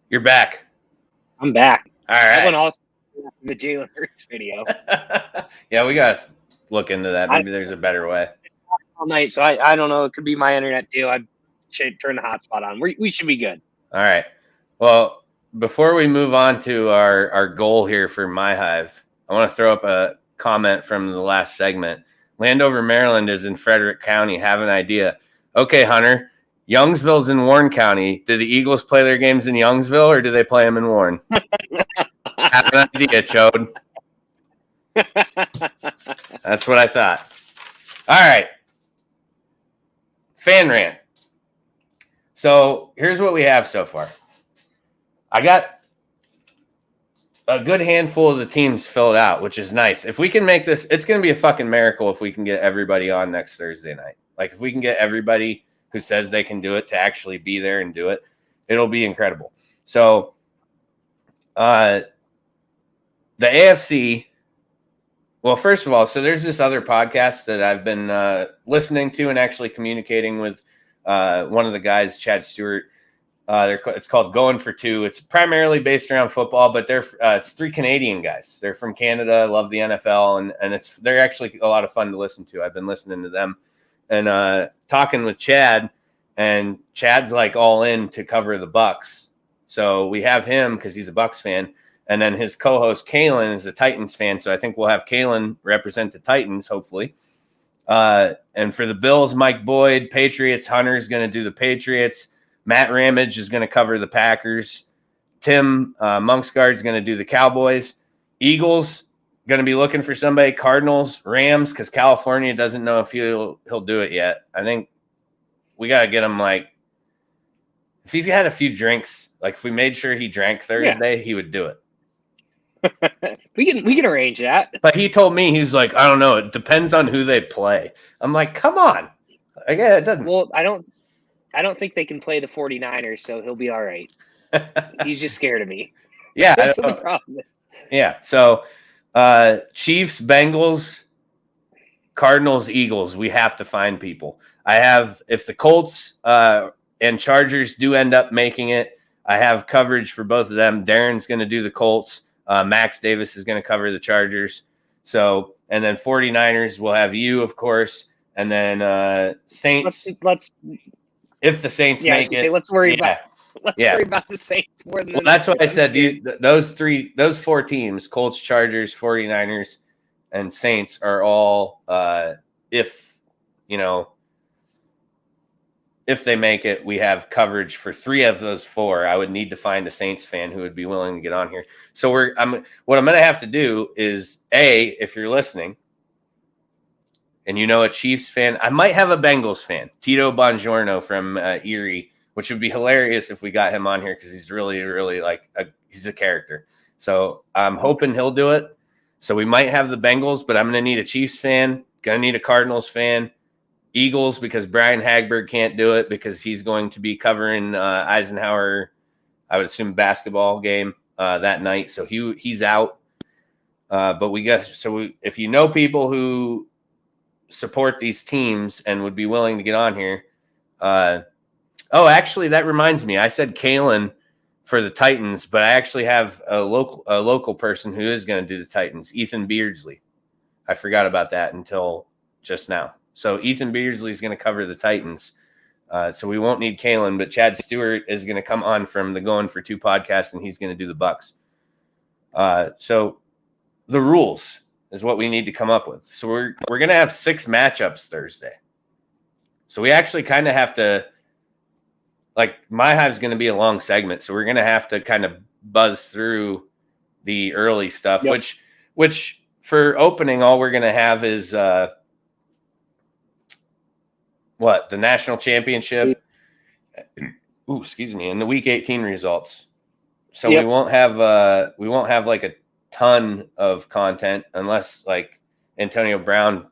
You're back. I'm back. All right. That one also the Jalen Hurts video. Yeah, we got to look into that. Maybe there's a better way. All night, so I don't know. It could be my internet too. I should turn the hotspot on. We should be good. All right. Well, before we move on to our goal here for My Hive, I want to throw up a comment from the last segment. Landover, Maryland is in Frederick County. Have an idea. Okay, Hunter. Youngsville's in Warren County. Do the Eagles play their games in Youngsville or do they play them in Warren? Have an idea, Chode. That's what I thought. All right. Fan rant. So here's what we have so far. I got a good handful of the teams filled out, which is nice. If we can make this, it's going to be a fucking miracle if we can get everybody on next Thursday night. Like if we can get everybody who says they can do it to actually be there and do it, it'll be incredible. So the AFC, well, first of all, so there's this other podcast that I've been listening to and actually communicating with one of the guys, Chad Stewart. It's called Going for Two. It's primarily based around football, but it's three Canadian guys. They're from Canada, love the NFL, and they're actually a lot of fun to listen to. I've been listening to them and talking with Chad, and Chad's like all in to cover the Bucks. So we have him because he's a Bucks fan, and then his co-host Kalen is a Titans fan. So I think we'll have Kalen represent the Titans, hopefully. And for the Bills, Mike Boyd. Patriots, Hunter's going to do the Patriots. Matt Ramage is going to cover the Packers. Tim Monksguard's going to do the Cowboys. Eagles, going to be looking for somebody. Cardinals, Rams, because California doesn't know if he'll do it yet. I think we got to get him, like, if he's had a few drinks, like if we made sure he drank Thursday, he would do it. we can arrange that. But he told me, he's like, I don't know. It depends on who they play. I'm like, come on. Again, it doesn't. Well, I don't think they can play the 49ers, so he'll be all right. He's just scared of me. Yeah. That's what the problem is. Yeah. So Chiefs, Bengals, Cardinals, Eagles. We have to find people. If the Colts and Chargers do end up making it, I have coverage for both of them. Darren's going to do the Colts. Max Davis is going to cover the Chargers. So, and then 49ers will have you, of course. And then Saints. Let's if the Saints make it. Let's worry about the Saints more than that's what I said. Those four teams, Colts, Chargers, 49ers, and Saints are all if they make it, we have coverage for three of those four. I would need to find a Saints fan who would be willing to get on here. So what I'm going to have to do is, if you're listening and a Chiefs fan, I might have a Bengals fan, Tito Bongiorno from Erie, which would be hilarious if we got him on here because he's really, really he's a character. So I'm hoping he'll do it. So we might have the Bengals, but I'm going to need a Chiefs fan Gonna need a Cardinals fan. Eagles, because Brian Hagberg can't do it because he's going to be covering Eisenhower, I would assume, basketball game that night. So he's out. But if you know people who support these teams and would be willing to get on here. Actually, that reminds me. I said Kalen for the Titans, but I actually have a local person who is going to do the Titans, Ethan Beardsley. I forgot about that until just now. So Ethan Beardsley is going to cover the Titans. So we won't need Kalen, but Chad Stewart is going to come on from the Going for Two podcast, and he's going to do the Bucks. So the rules is what we need to come up with. So we're going to have 6 matchups Thursday. So we actually kind of have to, like, My Hive's going to be a long segment, so we're going to have to kind of buzz through the early stuff, which for opening, all we're going to have is the national championship. Excuse me, and the Week 18 results. So we won't have like a ton of content unless like Antonio Brown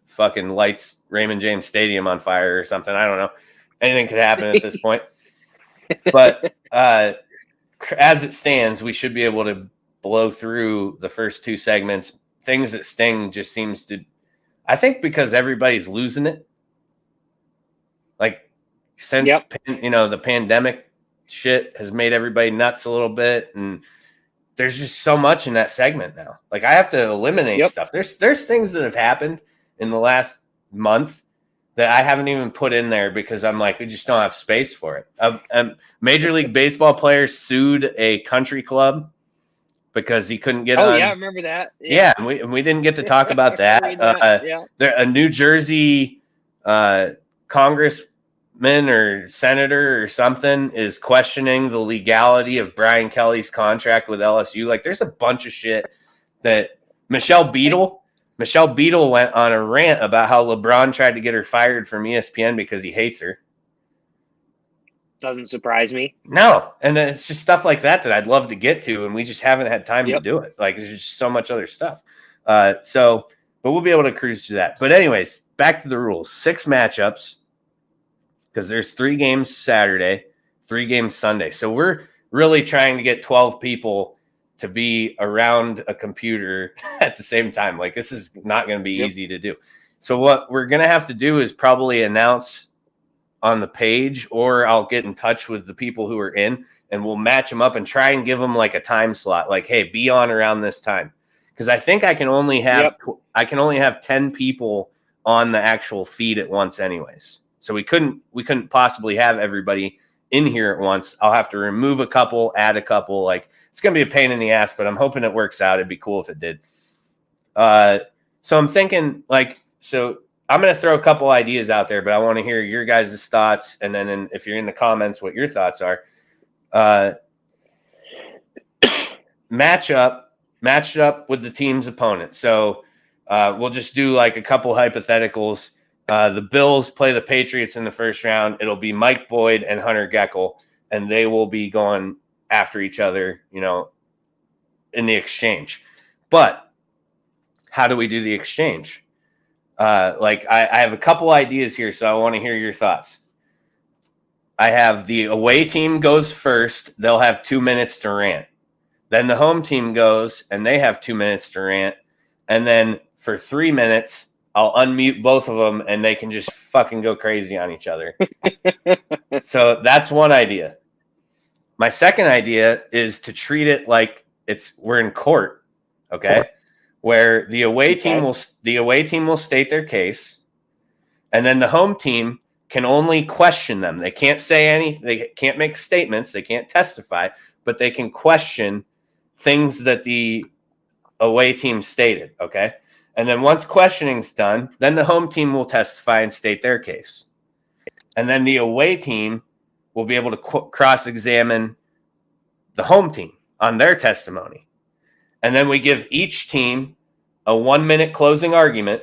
fucking lights Raymond James Stadium on fire or something. I don't know. Anything could happen at this point. But as it stands, we should be able to blow through the first 2 segments. Things that sting just seems to, I think, because everybody's losing it. Like since the pandemic shit has made everybody nuts a little bit, and there's just so much in that segment now. Like I have to eliminate stuff. There's things that have happened in the last month that I haven't even put in there because I'm like, we just don't have space for it. Major League Baseball player sued a country club because he couldn't get on. Oh, yeah, I remember that. Yeah, and we didn't get to talk about that. A New Jersey congressman or senator or something is questioning the legality of Brian Kelly's contract with LSU. Like, there's a bunch of shit that Michelle Beadle went on a rant about how LeBron tried to get her fired from ESPN because he hates her. Doesn't surprise me. No. And then it's just stuff like that I'd love to get to, and we just haven't had time to do it. Like, there's just so much other stuff. But we'll be able to cruise through that. But anyways, back to the rules. 6 matchups, because there's 3 games Saturday, 3 games Sunday. So we're really trying to get 12 people to be around a computer at the same time. Like, this is not going to be easy to do. So what we're going to have to do is probably announce on the page, or I'll get in touch with the people who are in, and we'll match them up and try and give them like a time slot. Like, hey, be on around this time. Because I think I can only have 10 people on the actual feed at once anyways. So we couldn't possibly have everybody in here at once. I'll have to remove a couple, add a couple. Like, it's going to be a pain in the ass, but I'm hoping it works out. It'd be cool if it did. So I'm thinking, I'm going to throw a couple ideas out there, but I want to hear your guys' thoughts. And then if you're in the comments, what your thoughts are. Matched up with the team's opponent. So we'll just do like a couple hypotheticals. The Bills play the Patriots in the first round. It'll be Mike Boyd and Hunter Geckel, and they will be going after each other, in the exchange. But how do we do the exchange? I have a couple ideas here, so I want to hear your thoughts. I have the away team goes first. They'll have 2 minutes to rant. Then the home team goes, and they have 2 minutes to rant. And then for 3 minutes, I'll unmute both of them, and they can just fucking go crazy on each other. So that's one idea. My second idea is to treat it like we're in court, okay? Where the away team will state their case, and then the home team can only question them. They can't say anything. They can't make statements. They can't testify, but they can question things that the away team stated, okay? And then once questioning's done, then the home team will testify and state their case. And then the away team will be able to cross-examine the home team on their testimony. And then we give each team a 1-minute closing argument,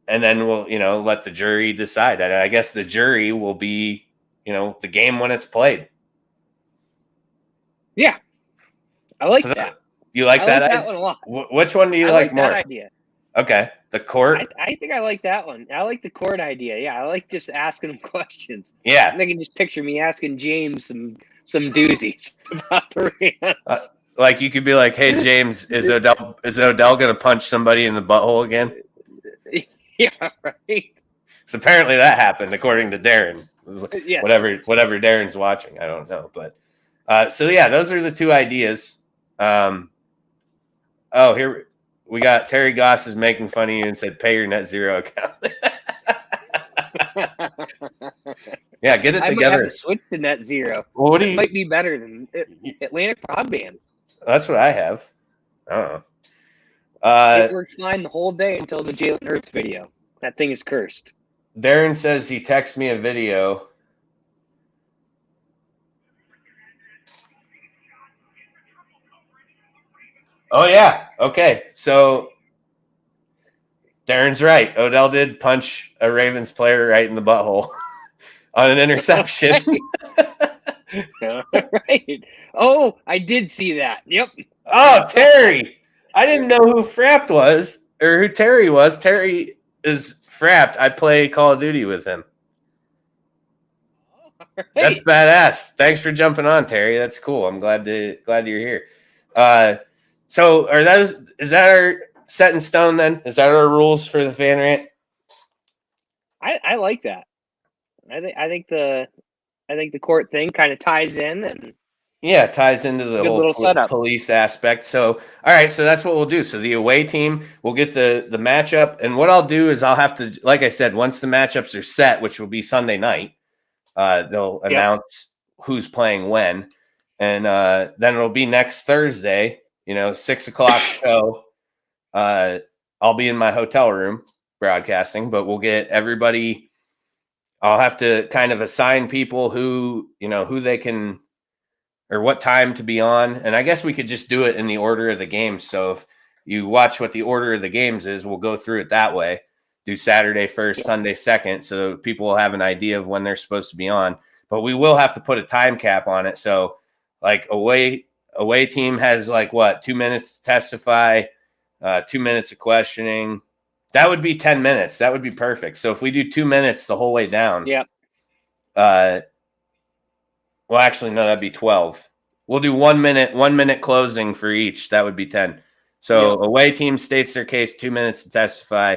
and then we'll, let the jury decide. And I guess the jury will be, the game when it's played. Yeah. I like that. You like that? I like that one a lot. Which one do you like more? That idea. Okay. The court? I think I like that one. I like the court idea. Yeah, I like just asking them questions. Yeah. And I can just picture me asking James some doozies about the Rams. Like you could be like, "Hey James, is Odell going to punch somebody in the butthole again?" Yeah, right. So apparently that happened, according to Darren. Yeah. Whatever Darren's watching, I don't know, but so yeah, those are the two ideas. Here we got Terry Goss is making fun of you and said, "Pay your Net Zero account." Yeah, get it I together. might have to switch to Net Zero. Well, It might be better than Atlantic Broadband. That's what I have. I don't know. It worked fine the whole day until the Jalen Hurts video. That thing is cursed. Darren says he texted me a video. Oh, yeah. Okay. So Darren's right. Odell did punch a Ravens player right in the butthole on an interception. Right. Oh, I did see that. Yep. Oh, Terry. I didn't know who Frapped was or who Terry was. Terry is Frapped. I play Call of Duty with him. Right. That's badass. Thanks for jumping on, Terry. That's cool. I'm glad you're here. So is that our set in stone then? Is that our rules for the fan rant? I like that. I think the court thing kind of ties in and yeah, ties into the good whole little setup. Police aspect. So all right, so that's what we'll do. So the away team will get the matchup, and what I'll do is I'll have to, like I said, once the matchups are set, which will be Sunday night, they'll announce who's playing when, and then it'll be next Thursday. 6:00 show. I'll be in my hotel room broadcasting, but we'll get everybody. I'll have to kind of assign people who they can or what time to be on. And I guess we could just do it in the order of the games. So if you watch what the order of the games is, we'll go through it that way. Do Saturday first, Sunday second, so people will have an idea of when they're supposed to be on. But we will have to put a time cap on it. So like away team has 2 minutes to testify, 2 minutes of questioning. That would be 10 minutes. That would be perfect. So if we do 2 minutes the whole way down, well, actually, no, that'd be 12. We'll do 1 minute closing for each. That would be 10. So away team states their case, 2 minutes to testify.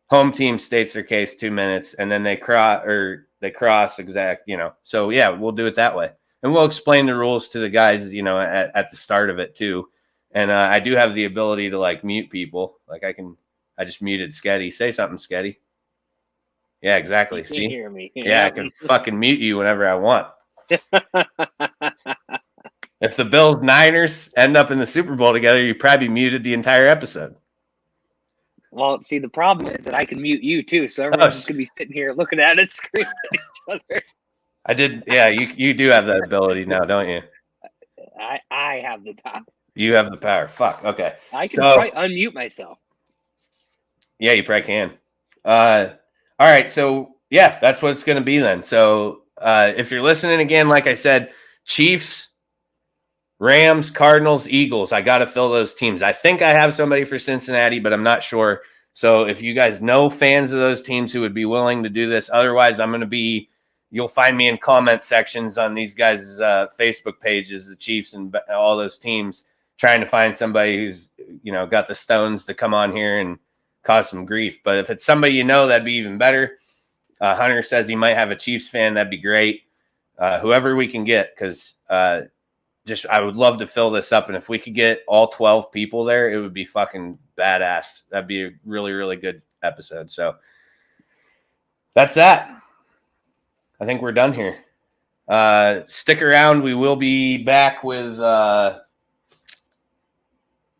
Home team states their case, 2 minutes, and then they cross exact. So yeah, we'll do it that way, and we'll explain the rules to the guys, at the start of it too. And I do have the ability to mute people. I just muted Sketty. Say something, Sketty. Yeah, exactly. You See, can't hear me. yeah, I can fucking mute you whenever I want. If the Bills Niners end up in the Super Bowl together, you probably muted the entire episode. Well, see, the problem is that I can mute you too, so everyone's just gonna be sitting here looking at it, screaming at each other. I did, yeah. You do have that ability now, don't you? I have the power. You have the power. Fuck. Okay. I can probably unmute myself. Yeah, you probably can. All right. So yeah, that's what it's going to be then. So if you're listening again, like I said, Chiefs, Rams, Cardinals, Eagles. I got to fill those teams. I think I have somebody for Cincinnati, but I'm not sure. So if you guys know fans of those teams who would be willing to do this, otherwise I'm going to be, you'll find me in comment sections on these guys' Facebook pages, the Chiefs and all those teams, trying to find somebody who's, got the stones to come on here and cause some grief. But if it's somebody that'd be even better. Hunter says he might have a Chiefs fan. That'd be great. Whoever we can get, because I would love to fill this up. And if we could get all 12 people there, it would be fucking badass. That'd be a really, really good episode. So that's that. I think we're done here. Stick around. We will be back with the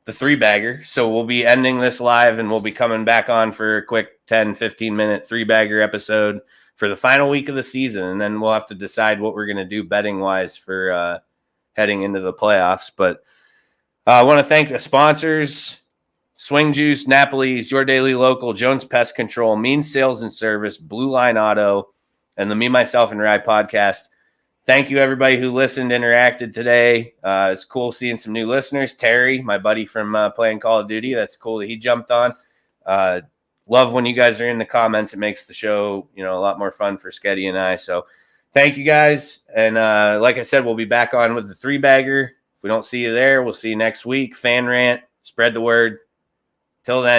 3-bagger. So we'll be ending this live and we'll be coming back on for a quick 10, 15-minute 3-bagger episode for the final week of the season. And then we'll have to decide what we're going to do betting-wise for heading into the playoffs. But I want to thank the sponsors, Swing Juice, Napoli's, Your Daily Local, Jones Pest Control, Means Sales and Service, Blue Line Auto, and the Me, Myself, and Rye podcast. Thank you, everybody who listened, interacted today. It's cool seeing some new listeners. Terry, my buddy from playing Call of Duty, that's cool that he jumped on. love when you guys are in the comments. It makes the show, a lot more fun for Sketty and I. So thank you guys. And like I said, we'll be back on with the 3-bagger. If we don't see you there, we'll see you next week. Fan rant, spread the word. Till then.